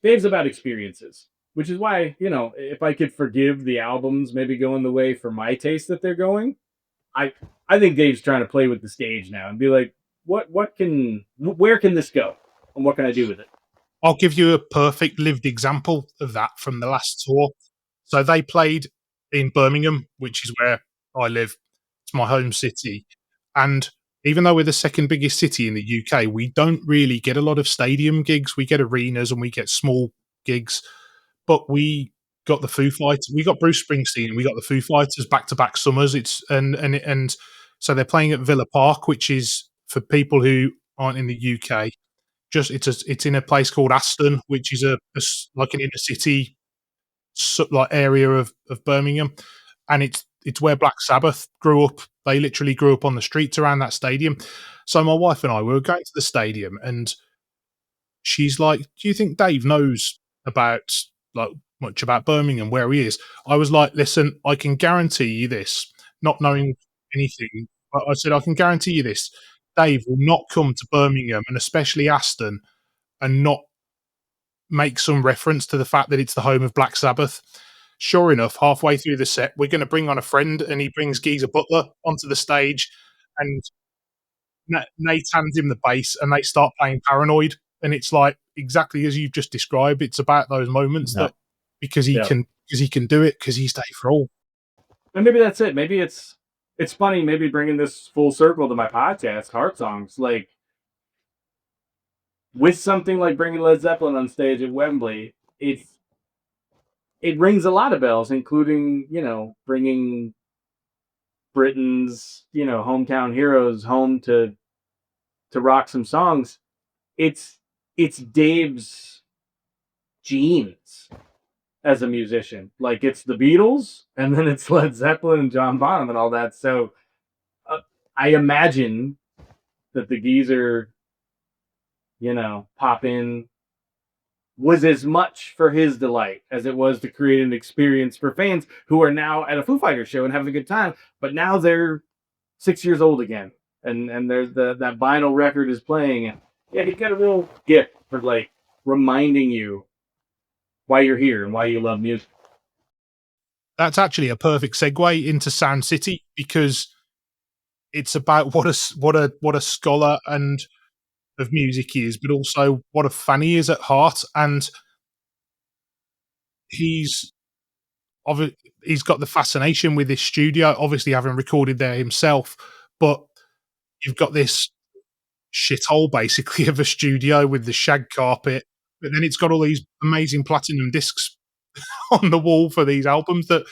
Dave's about experiences, which is why, if I could forgive the albums maybe going the way for my taste that they're going, I I think Dave's trying to play with the stage now and be like, where can this go, and what can I do with it? I'll give you a perfect lived example of that from the last tour. So they played in Birmingham, which is where I live. It's my home city. And even though we're the second biggest city in the UK, we don't really get a lot of stadium gigs. We get arenas and we get small gigs. But we got the Foo Fighters, we got Bruce Springsteen, and we got the Foo Fighters back to back summers. It's and so they're playing at Villa Park, which is for people who aren't in the UK. It's in a place called Aston, which is like an inner city like area of Birmingham, and it's where Black Sabbath grew up. They literally grew up on the streets around that stadium. So my wife and I we were going to the stadium, and she's like, "Do you think Dave knows about like much about Birmingham where he is?" I was like, "Listen, I can guarantee you this, not knowing anything." But I said, "I can guarantee you this: Dave will not come to Birmingham, and especially Aston, and not make some reference to the fact that it's the home of Black Sabbath." Sure enough, halfway through the set, we're going to bring on a friend, and he brings Geezer Butler onto the stage, and Nate hands him the bass, and they start playing Paranoid, and it's like exactly as you've just described. It's about those moments Yeah. that because he Yeah. can do it because he's Dave Grohl. And maybe that's it. Maybe it's funny. Maybe bringing this full circle to my podcast, Heart Songs, like with something like bringing Led Zeppelin on stage at Wembley, it rings a lot of bells, including bringing Britain's hometown heroes home to rock some songs. It's Dave's genes as a musician. Like it's the Beatles, and then it's Led Zeppelin and John Bonham and all that. So I imagine that the geezer, pop in was as much for his delight as it was to create an experience for fans who are now at a Foo Fighters show and having a good time. But now they're 6 years old again, and there's that vinyl record is playing, and yeah, he got a real gift for like reminding you why you're here and why you love music. That's actually a perfect segue into Sound City because it's about what a scholar and of music he is, but also what a fan he is at heart. And he's he's got the fascination with this studio, obviously having recorded there himself, but you've got this shithole basically of a studio with the shag carpet, but then it's got all these amazing platinum discs on the wall for these albums that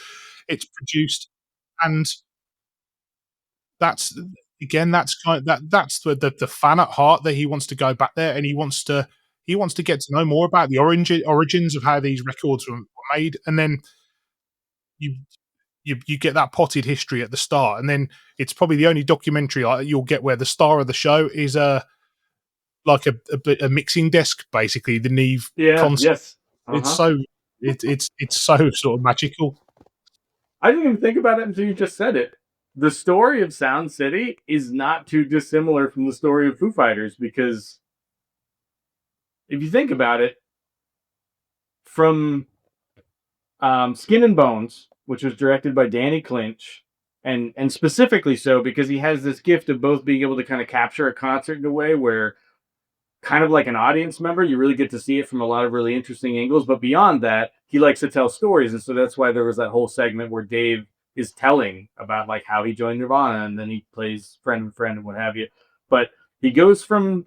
it's produced. And that's again, that's kind of, that's the fan at heart that he wants to go back there and he wants to get to know more about the origins of how these records were made, and then you you get that potted history at the start, and then it's probably the only documentary you'll get where the star of the show is like a mixing desk, basically the Neve Yeah. console. Yes. Uh It's huh. so it's so sort of magical. I didn't even think about it until you just said it. The story of Sound City is not too dissimilar from the story of Foo Fighters, because if you think about it, from Skin and Bones, which was directed by Danny Clinch, and specifically so because he has this gift of both being able to kind of capture a concert in a way where, kind of like an audience member, you really get to see it from a lot of really interesting angles. But beyond that, he likes to tell stories, and so that's why there was that whole segment where Dave is telling about like how he joined Nirvana, and then he plays friend and friend and what have you. But he goes from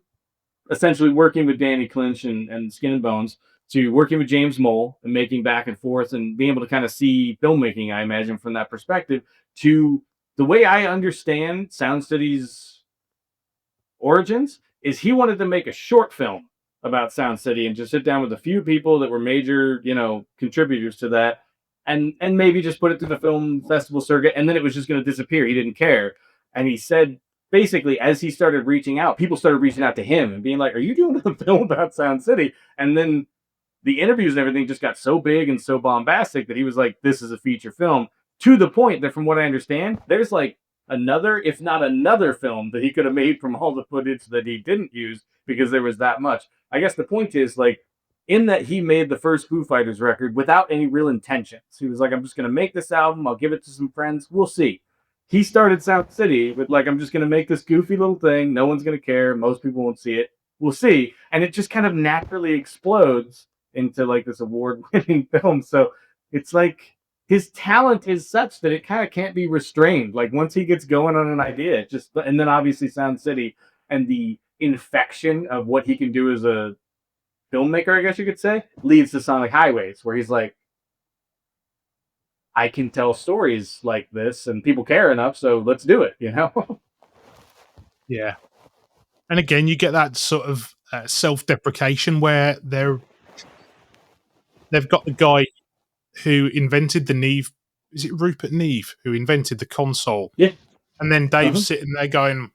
essentially working with Danny Clinch and Skin and Bones to working with James Mole and making back and forth and being able to kind of see filmmaking, I imagine, from that perspective, to the way I understand Sound City's origins is he wanted to make a short film about Sound City and just sit down with a few people that were major, contributors to that, and maybe just put it through the film festival circuit, and then it was just going to disappear. He didn't care, and he said basically as he started reaching out, people started reaching out to him and being like, "Are you doing a film about Sound City?" And then the interviews and everything just got so big and so bombastic that he was like, "This is a feature film." To the point that, from what I understand, there's like another, if not another film that he could have made from all the footage that he didn't use because there was that much. I guess the point is, like, in that he made the first Foo Fighters record without any real intentions. He was like, I'm just going to make this album. I'll give it to some friends. We'll see. He started Sound City with, like, I'm just going to make this goofy little thing. No one's going to care. Most people won't see it. We'll see. And it just kind of naturally explodes into, like, this award-winning film. So it's like his talent is such that it kind of can't be restrained. Like, once he gets going on an idea, it just, and then obviously Sound City and the infection of what he can do as a filmmaker, I guess you could say, leads to Sonic Highways, where he's like, I can tell stories like this and people care enough, so let's do it, you know? Yeah. And again, you get that sort of self-deprecation where they've got the guy who invented the Neve. Is it Rupert Neve who invented the console? Yeah. And then Dave's sitting there going,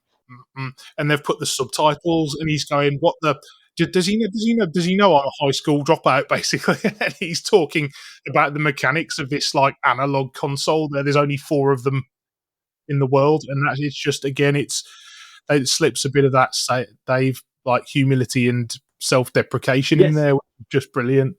and they've put the subtitles, and he's going, "What the? Does he know? Does he know I'm a high school dropout?" Basically, and he's talking about the mechanics of this like analog console. There's only 4 of them in the world, and that it's just again, it slips a bit of that Dave like humility and self-deprecation in there, just brilliant.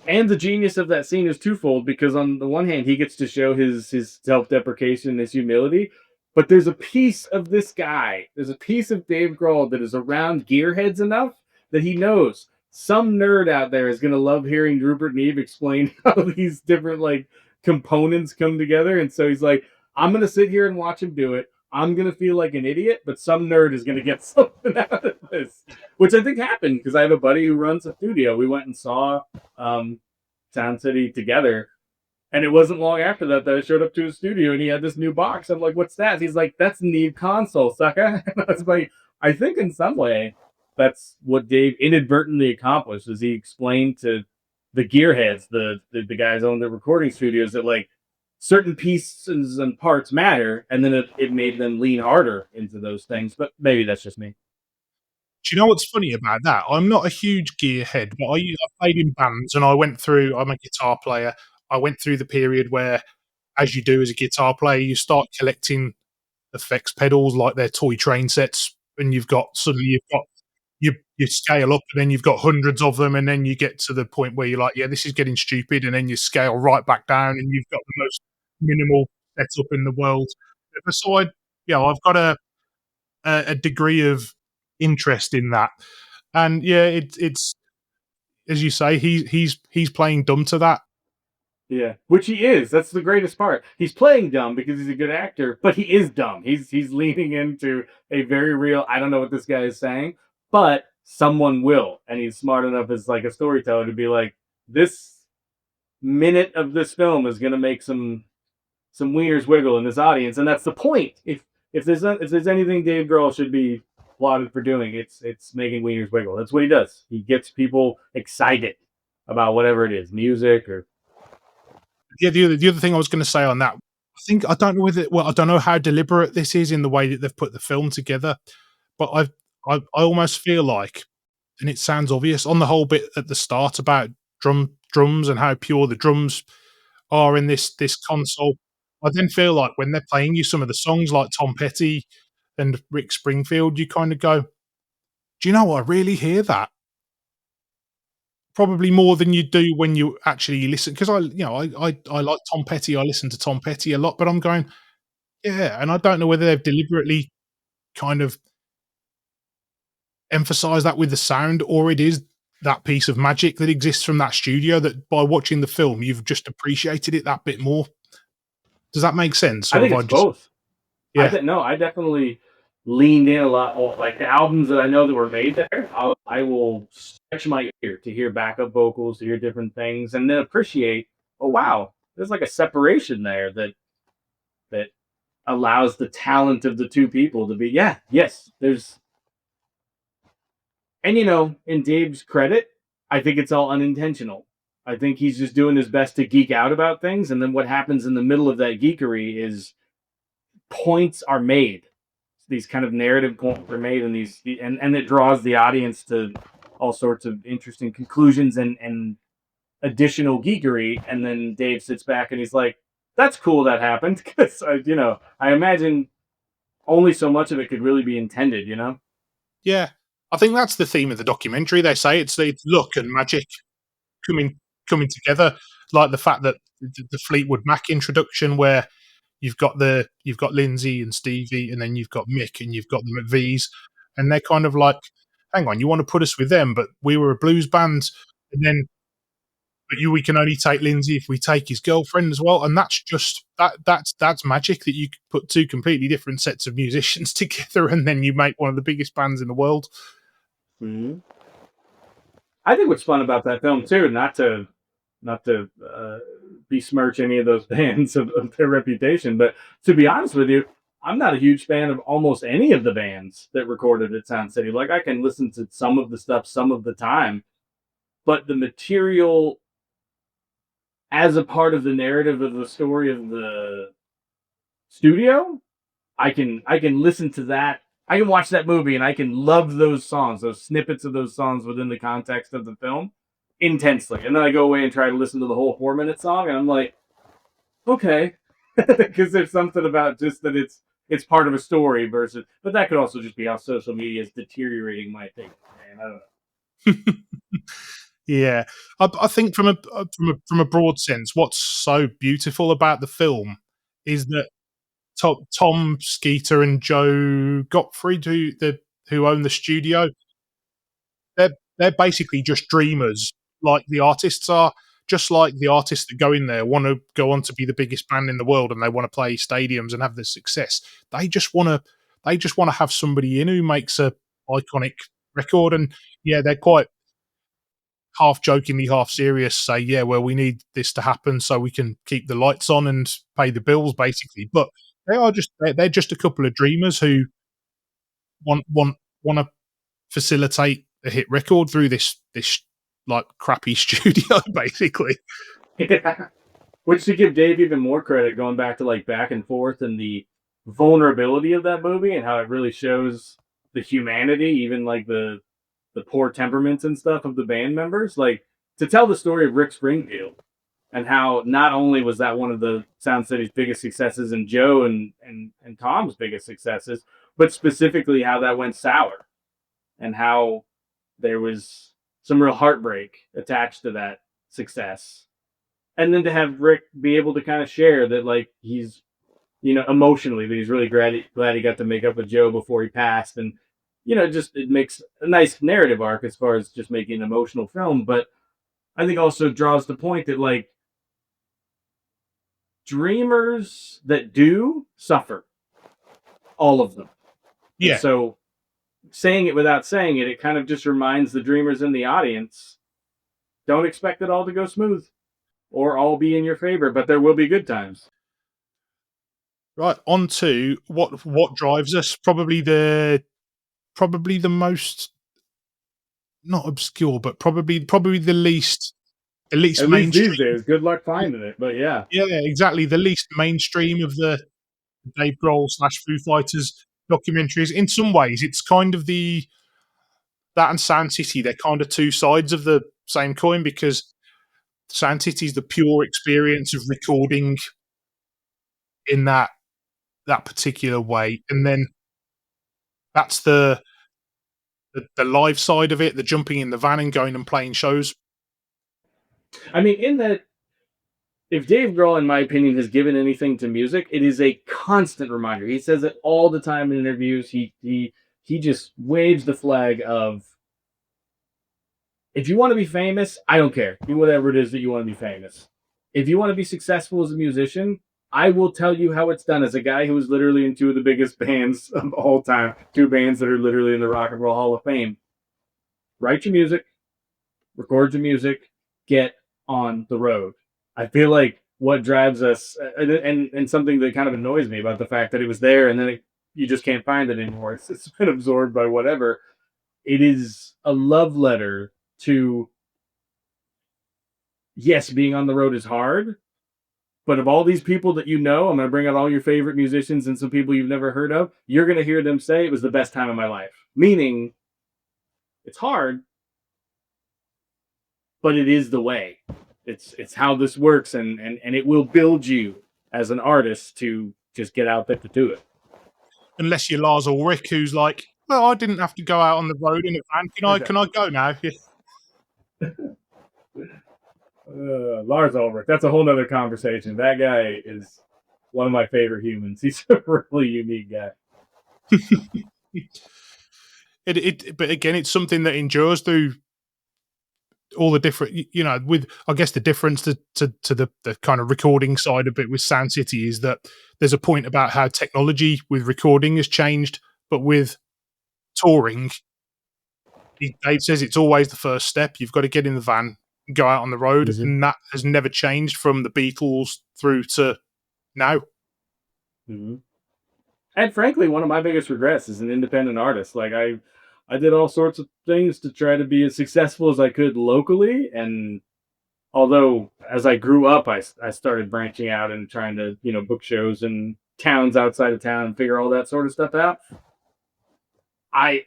And the genius of that scene is twofold, because on the one hand, he gets to show his self-deprecation, his humility, but there's a piece of this guy, there's a piece of Dave Grohl that is around gearheads enough that he knows some nerd out there is going to love hearing Rupert Neve explain how these different like components come together. And so he's like, I'm going to sit here and watch him do it. I'm going to feel like an idiot, but some nerd is going to get something out of this, which I think happened because I have a buddy who runs a studio. We went and saw Sound City together, and it wasn't long after that I showed up to his studio and he had this new box. I'm like, what's that? He's like, that's Neve console, sucker. And I was like, I think in some way that's what Dave inadvertently accomplished, is he explained to the gearheads, the guys on the recording studios, that like certain pieces and parts matter, and then it made them lean harder into those things. But maybe that's just me. Do you know what's funny about that? I'm not a huge gearhead, but I played in bands, and I'm a guitar player. I went through the period where, as you do as a guitar player, you start collecting effects pedals like they're toy train sets, and you scale up, and then you've got hundreds of them, and then you get to the point where you're like, yeah, this is getting stupid, and then you scale right back down, and you've got the most minimal setup in the world. So I've got a degree of interest in that, and yeah, it's as you say, he's playing dumb to that. Yeah, which he is. That's the greatest part. He's playing dumb because he's a good actor, but he is dumb. He's leaning into a very real, I don't know what this guy is saying, but someone will. And he's smart enough as like a storyteller to be like, this minute of this film is going to make some wieners wiggle in this audience, and that's the point. If there's anything Dave Grohl should be lauded for doing, it's making wieners wiggle. That's what he does. He gets people excited about whatever it is, music or. Yeah, the other thing I was going to say on that, I don't know how deliberate this is in the way that they've put the film together, but I almost feel like, and it sounds obvious, on the whole bit at the start about drums and how pure the drums are in this console. I then feel like when they're playing you some of the songs like Tom Petty and Rick Springfield, you kind of go, do you know what? I really hear that. Probably more than you do when you actually listen, because I like Tom Petty. I listen to Tom Petty a lot, but I'm going, yeah, and I don't know whether they've deliberately kind of emphasized that with the sound, or it is that piece of magic that exists from that studio that by watching the film you've just appreciated it that bit more. Does that make sense? I think it's both. Yeah, I definitely leaned in a lot. Like the albums that I know that were made there, I will stretch my ear to hear backup vocals, to hear different things, and then appreciate. Oh wow, there's like a separation there that allows the talent of the two people to be. Yeah, yes, there's. And in Dave's credit, I think it's all unintentional. I think he's just doing his best to geek out about things, and then what happens in the middle of that geekery is points are made. These kind of narrative points are made, and it draws the audience to all sorts of interesting conclusions and additional geekery. And then Dave sits back and he's like, that's cool that happened because I imagine only so much of it could really be intended. Yeah, I think that's the theme of the documentary. They say it's luck and magic coming coming together, like the fact that the Fleetwood Mac introduction, where you've got Lindsay and Stevie, and then you've got Mick, and you've got the McVies, and they're kind of like, hang on, you want to put us with them, but we were a blues band, and then we can only take Lindsay if we take his girlfriend as well, and that's just that's magic that you could put two completely different sets of musicians together, and then you make one of the biggest bands in the world. Mhm. I think what's fun about that film too, not to besmirch any of those bands of their reputation, but to be honest with you, I'm not a huge fan of almost any of the bands that recorded at Sound City. Like I can listen to some of the stuff some of the time, but the material as a part of the narrative of the story of the studio, I can listen to that. I can watch that movie and I can love those songs, those snippets of those songs within the context of the film intensely. And then I go away and try to listen to the whole 4 minute song, and I'm like, okay, because there's something about just that it's part of a story versus. But that could also just be how social media is deteriorating my thinking. Man, I don't know. Yeah, I think from a broad sense, what's so beautiful about the film is that Tom Skeeter and Joe Gottfried, who own the studio, they're basically just dreamers, like the artists are. Just like the artists that go in there want to go on to be the biggest band in the world, and they want to play stadiums and have this success. They just want to have somebody in who makes a iconic record. And yeah, they're quite half jokingly, half serious, say, yeah, well, we need this to happen so we can keep the lights on and pay the bills, basically. But they're just a couple of dreamers who want to facilitate a hit record through this like crappy studio, basically. Yeah. Which, to give Dave even more credit, going back to like back and forth and the vulnerability of that movie and how it really shows the humanity, even like the poor temperaments and stuff of the band members. Like to tell the story of Rick Springfield and how not only was that one of the Sound City's biggest successes and Joe and Tom's biggest successes, but specifically how that went sour and how there was some real heartbreak attached to that success. And then to have Rick be able to kind of share that, like, he's, emotionally, that he's really glad he got to make up with Joe before he passed. And, just it makes a nice narrative arc as far as just making an emotional film. But I think also draws the point that, like, dreamers that do suffer, all of them. And Yeah, so saying it without saying it, it kind of just reminds the dreamers in the audience, don't expect it all to go smooth or all be in your favor, but there will be good times. right. On to what drives us. Probably the most, not obscure, but probably the least At least these mainstream. days, good luck finding it. But yeah, Yeah, exactly. The least mainstream of the Dave Grohl slash Foo Fighters documentaries. In some ways, it's kind of that and Sound City. They're kind of two sides of the same coin, because Sound City is the pure experience of recording in that particular way, and then that's the live side of it, the jumping in the van and going and playing shows. I mean, in that, if Dave Grohl, in my opinion, has given anything to music, it is a constant reminder. He says it all the time in interviews. He just waves the flag of, if you want to be famous, I don't care. Do whatever it is that you want to be famous. If you want to be successful as a musician, I will tell you how it's done. As a guy who was literally in two of the biggest bands of all time, two bands that are literally in the Rock and Roll Hall of Fame. Write your music, record your music, get on the road. I feel like what drives us, and something that kind of annoys me about the fact that it was there and then you just can't find it anymore. It's been absorbed by whatever. It is a love letter to, yes, being on the road is hard, but of all these people that I'm going to bring out all your favorite musicians and some people you've never heard of. You're going to hear them say it was the best time of my life. Meaning, it's hard, but it is the way. It's how this works, and it will build you as an artist to just get out there to do it. Unless you're Lars Ulrich, who's like, well, I didn't have to go out on the road in a van. Can I go now? Yeah. Lars Ulrich, that's a whole nother conversation. That guy is one of my favorite humans. He's a really unique guy. But again, it's something that endures through all the different, with, I guess, the difference to the kind of recording side of it with Sound City is that there's a point about how technology with recording has changed, but with touring, Dave says it's always the first step. You've got to get in the van, and go out on the road, Mhm. and that has never changed from the Beatles through to now. Mhm. And frankly, one of my biggest regrets is an independent artist. Like I did all sorts of things to try to be as successful as I could locally, and although as I grew up, I started branching out and trying to book shows in towns outside of town and figure all that sort of stuff out. I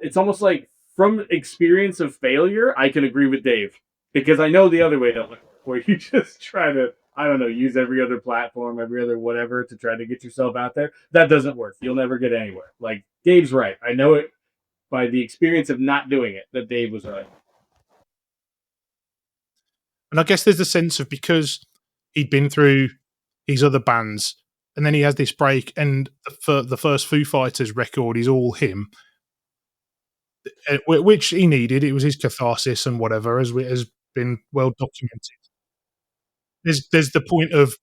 It's almost like from experience of failure, I can agree with Dave because I know the other way that where you just try to, I don't know, use every other platform, every other whatever to try to get yourself out there. That doesn't work. You'll never get anywhere. Like Dave's right. I know it by the experience of not doing it that Dave was right. And I guess there's a sense of, because he'd been through his other bands, and then he has this break, and the first Foo Fighters record is all him, which he needed. It was his catharsis and whatever, as has been well documented. There's the point of,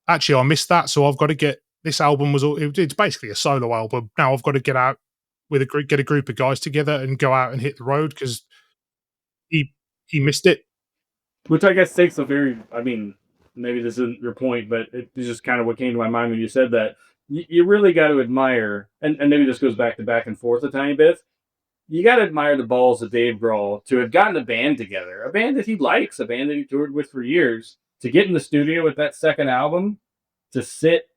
actually, I missed that, so I've got to get this album was all. It's basically a solo album. Now I've got to get out with get a group of guys together and go out and hit the road, because he he missed it. Which I guess takes a very, I mean, maybe this isn't your point, but it's just kind of what came to my mind when you said that. You really got to admire, and maybe this goes back and forth a tiny bit. You got to admire the balls of Dave Grohl to have gotten a band together, a band that he likes, a band that he toured with for years, to get in the studio with that second album, to sit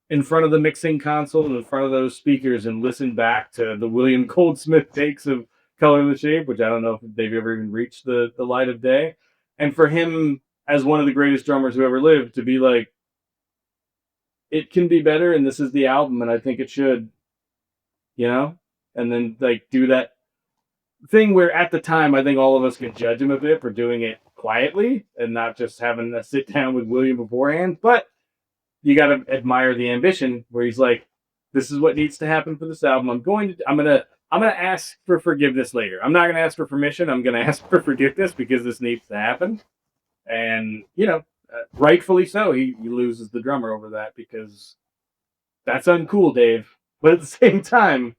in front of the mixing console and in front of those speakers and listen back to the William Goldsmith takes of Color in the Shape, which I don't know if they've ever even reached the light of day. And for him, as one of the greatest drummers who ever lived, to be like, it can be better, and this is the album, and I think it should, you know? And then, like, do that thing where at the time, I think all of us could judge him a bit for doing it quietly and not just having a sit down with William beforehand. But you got to admire the ambition where he's like, this is what needs to happen for this album. I'm gonna ask for forgiveness later. I'm not gonna ask for permission. I'm gonna ask for forgiveness because this needs to happen. And rightfully so, he loses the drummer over that because that's uncool, Dave. But at the same time,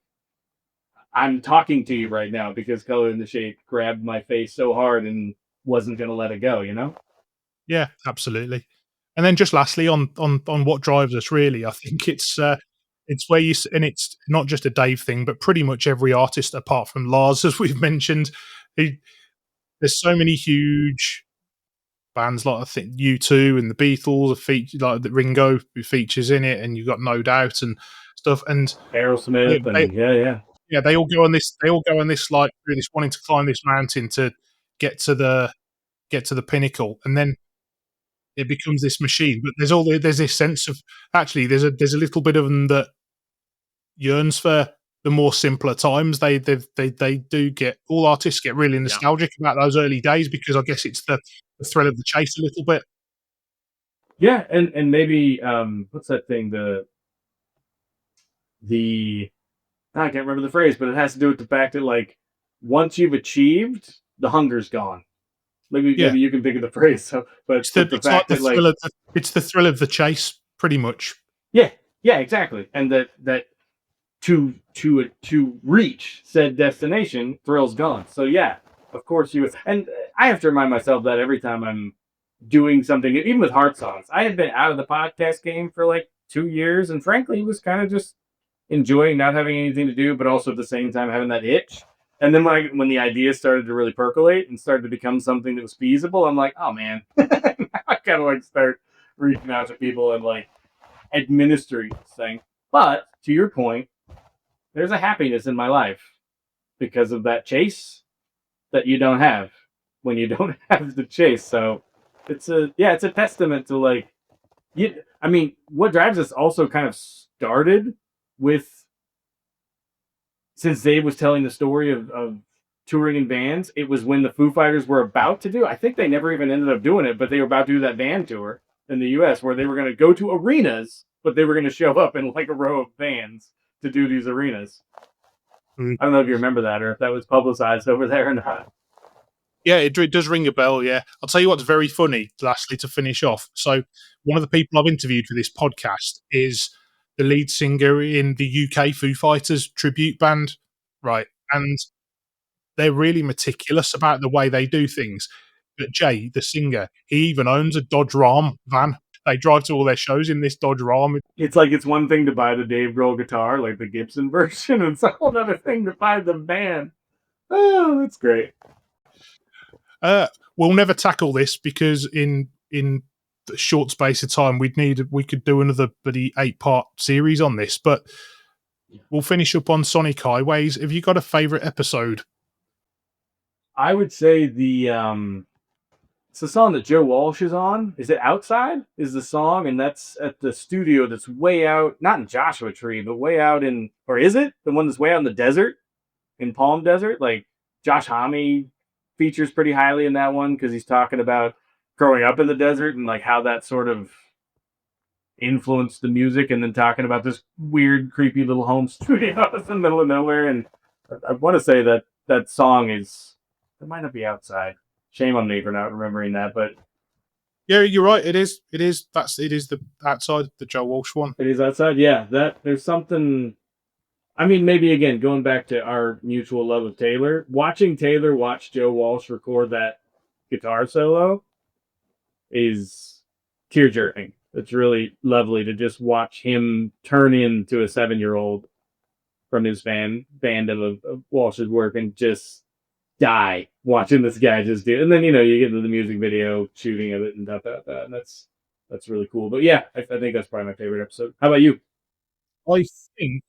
I'm talking to you right now because Color in the Shape grabbed my face so hard and wasn't gonna let it go. Yeah, absolutely. And then just lastly, on what drives us, really, I think it's where and it's not just a Dave thing, but pretty much every artist apart from Lars, as we've mentioned. He, there's so many huge bands, like I think U2 and the Beatles are featured, like the Ringo who features in it, and you've got No Doubt and stuff. And Aerosmith they and yeah. yeah, they all go on this. They all go on this, like, through this, wanting to climb this mountain to get to the pinnacle, and then it becomes this machine. But there's this sense of, actually, there's a little bit of them that yearns for the more simpler times. They do get, all artists get really Yeah. nostalgic about those early days, because I guess it's the thrill of the chase a little bit. Yeah, and maybe what's that thing? The I can't remember the phrase, but it has to do with the fact that like once you've achieved, the hunger's gone. Yeah, Maybe you can think of the phrase. So, but the it's like fact the that like thrill of the chase, pretty much. yeah, yeah, exactly, and that to reach said destination, thrill's gone. So yeah, of course you and I have to remind myself that every time I'm doing something, even with heart songs. I had been out of the podcast game for like 2 years, and frankly, was kind of just enjoying not having anything to do, but also at the same time having that itch. And then when the idea started to really percolate and started to become something that was feasible, I'm like, oh man, I gotta like start reaching out to people and like administering this thing. But to your point, there's a happiness in my life because of that chase that you don't have when you don't have the chase. So it's a testament to like Yeah, I mean, what drives us also kind of started with, since Dave was telling the story of touring in vans. It was when the Foo Fighters were about to do. I think they never even ended up doing it, but they were about to do that van tour in the U.S. where they were going to go to arenas, but they were going to show up in like a row of vans to do these arenas. Mm. I don't know if you remember that or if that was publicized over there or not. Yeah, it does ring a bell. Yeah, I'll tell you what's very funny. Lastly, to finish off, so one of the people I've interviewed for this podcast is the lead singer in the UK Foo Fighters tribute band, right? And they're really meticulous about the way they do things. But Jay, the singer, he even owns a Dodge Ram van. They drive to all their shows in this Dodge Ram. It's like it's one thing to buy the Dave Grohl guitar, like the Gibson version, and it's a whole other thing to buy the van. Oh, that's great. Uh, we'll never tackle this because in a short space of time we could do another bloody 8-part series on this. But we'll finish up on Sonic Highways. Have you got a favorite episode? I would say it's the song that Joe Walsh is on. Is it Outside? Is the song, and that's at the studio that's way out, not in Joshua Tree, but way out in, or is it the one that's way out in the desert, in Palm Desert? Like Josh Homme features pretty highly in that one because he's talking about growing up in the desert and like how that sort of influenced the music, and then talking about this weird, creepy little home studio in the middle of nowhere. And I want to say that that song is, it might not be Outside. Shame on me for not remembering that, but Yeah, you're right. It is. It is. It is the Outside, the Joe Walsh one. it is Outside. Yeah, that there's something. I mean, maybe again going back to our mutual love of Taylor, watching Taylor watch Joe Walsh record that guitar solo is tear jerking. It's really lovely to just watch him turn into a 7-year-old from his band of Walsh's work and just die watching this guy just do. And then you get into the music video shooting of it and and that's really cool. But yeah, I think that's probably my favorite episode. How about you? I think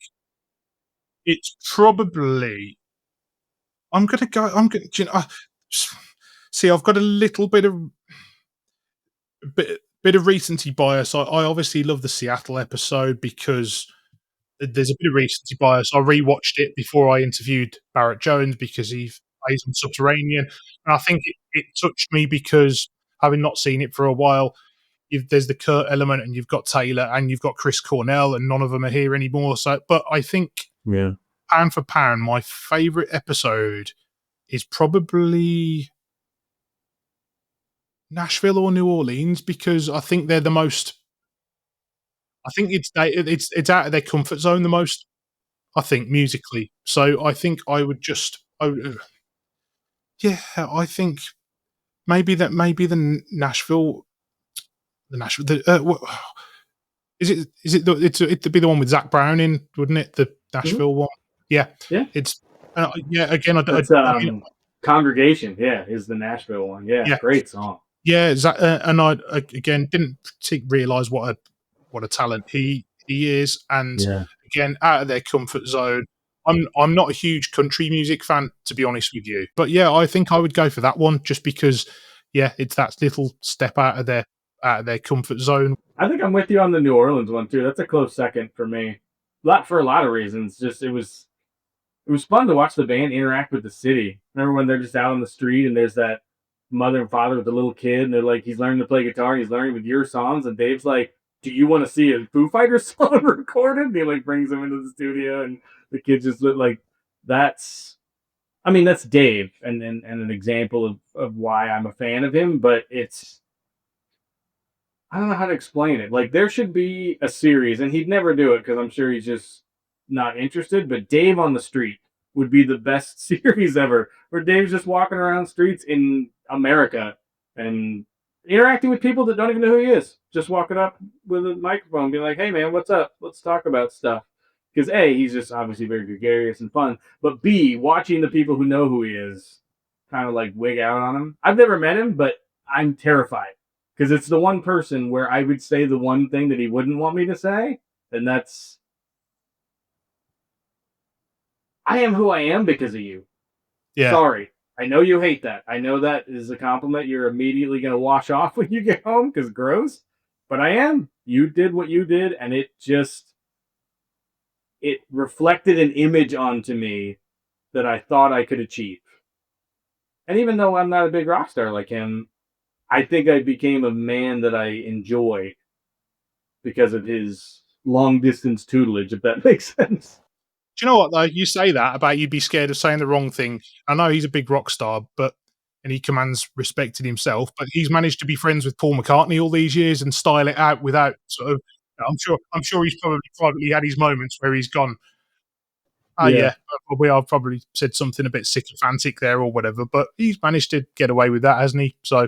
it's probably. I'm gonna go. I'm gonna. You know, see, I've got a little bit of recency bias. I obviously love the Seattle episode because there's a bit of recency bias. I rewatched it before I interviewed Barrett Jones because he plays on Subterranean, and I think it touched me because having not seen it for a while, there's the Kurt element, and you've got Taylor, and you've got Chris Cornell, and none of them are here anymore. So, but I think Yeah. pound for pound, my favorite episode is probably Nashville or New Orleans because I think they're the most. I think it's out of their comfort zone the most. I think musically. So I think I would just. Yeah, I think maybe the Nashville. It'd be the one with Zach Brown in, wouldn't it? The Mm-hmm. Nashville one. Yeah, Yeah. it's yeah. Again, That's I mean, Congregation. Yeah, is the Nashville one. Yeah, yeah, great song. yeah. And I again didn't realize what a talent he is, and Yeah. again out of their comfort zone. I'm not a huge country music fan, to be honest with you, but yeah, I think I would go for that one just because, yeah, it's that little step out of their comfort zone. I think I'm with you on the New Orleans one too. That's a close second for me. For a lot of reasons. Just it was fun to watch the band interact with the city. Remember when they're just out on the street and there's that mother and father with the little kid, and they're like, he's learning to play guitar, and he's learning with your songs, and Dave's like, "Do you want to see a Foo Fighters song recorded?" And he like brings him into the studio, and the kid just look like that's. I mean, that's Dave, and an example of why I'm a fan of him. But it's, I don't know how to explain it. Like there should be a series, and he'd never do it because I'm sure he's just not interested. But Dave on the Street would be the best series ever, where Dave's just walking around streets in America and interacting with people that don't even know who he is. Just walking up with a microphone, being like, "Hey man, what's up? Let's talk about stuff." Because A, he's just obviously very gregarious and fun, but B, watching the people who know who he is kind of like wig out on him. I've never met him, but I'm terrified because it's the one person where I would say the one thing that he wouldn't want me to say, and that's, I am who I am because of you. Yeah, Sorry. I know you hate that. I know that is a compliment you're immediately going to wash off when you get home because gross. but I am. You did what you did, and it reflected an image onto me that I thought I could achieve. And even though I'm not a big rock star like him, I think I became a man that I enjoy because of his long distance tutelage, if that makes sense. Do you know what though? You say that about you'd be scared of saying the wrong thing. I know he's a big rock star, but and he commands respect in himself, but he's managed to be friends with Paul McCartney all these years and style it out without sort of. I'm sure he's probably privately had his moments where he's gone. Oh Yeah. yeah, I've probably said something a bit sycophantic there or whatever, but he's managed to get away with that, hasn't he? So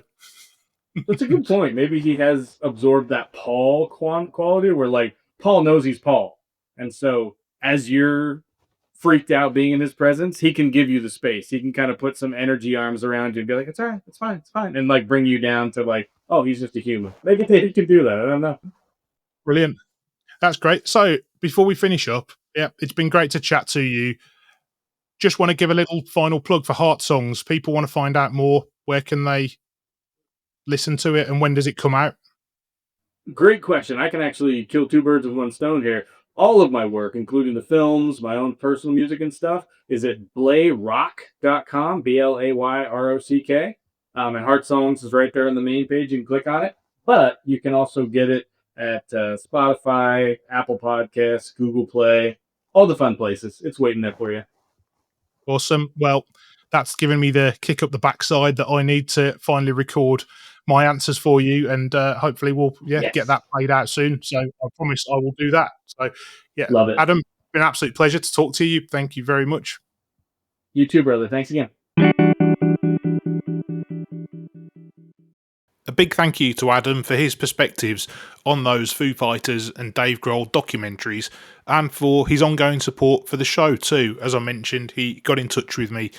That's a good point. Maybe he has absorbed that Paul quality where, like, Paul knows he's Paul. And so, as you're freaked out being in his presence, he can give you the space. He can kind of put some energy arms around you and be like, it's all right, it's fine, it's fine. And, like, bring you down to, like, oh, he's just a human. Maybe he can do that. I don't know. brilliant. That's great. So before we finish up, yeah, it's been great to chat to you. Just want to give a little final plug for Heart Songs. People want to find out more. Where can they listen to it and when does it come out? Great question. I can actually kill two birds with one stone here. All of my work, including the films, my own personal music and stuff, is at blayrock.com, Blayrock. And Heart Songs is right there on the main page. You can click on it. But you can also get it at Spotify, Apple Podcasts, Google Play, all the fun places. It's waiting there for you. Awesome. Well, that's given me the kick up the backside that I need to finally record my answers for you, and hopefully we'll Yes. get that played out soon. So I promise I will do that. So yeah, Love it. Adam, been an absolute pleasure to talk to you. Thank you very much. You too, brother. Thanks again. A big thank you to Adam for his perspectives on those Foo Fighters and Dave Grohl documentaries, and for his ongoing support for the show too. As I mentioned, he got in touch with me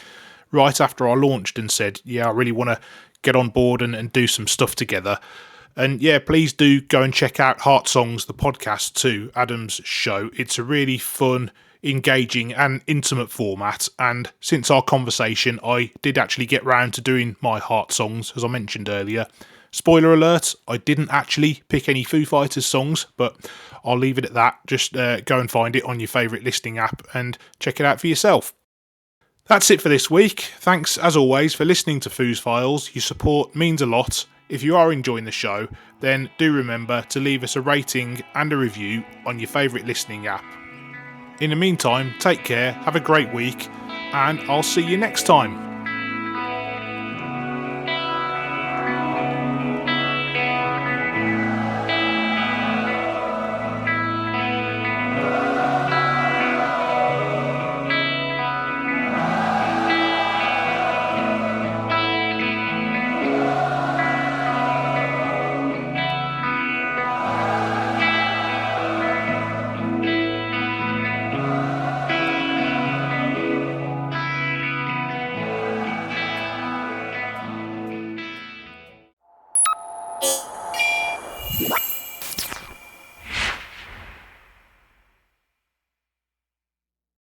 right after I launched and said, yeah, I really want to get on board and do some stuff together. And yeah, please do go and check out Heart Songs, the podcast too, Adam's show. It's a really fun, engaging and intimate format, and since our conversation I did actually get round to doing my Heart Songs, as I mentioned earlier. Spoiler alert, I didn't actually pick any Foo Fighters songs, but I'll leave it at that. Just go and find it on your favourite listening app and check it out for yourself. That's it for this week. Thanks as always for listening to Foo's Files. Your support means a lot. If you are enjoying the show, then do remember to leave us a rating and a review on your favourite listening app. In the meantime, take care, have a great week, and I'll see you next time.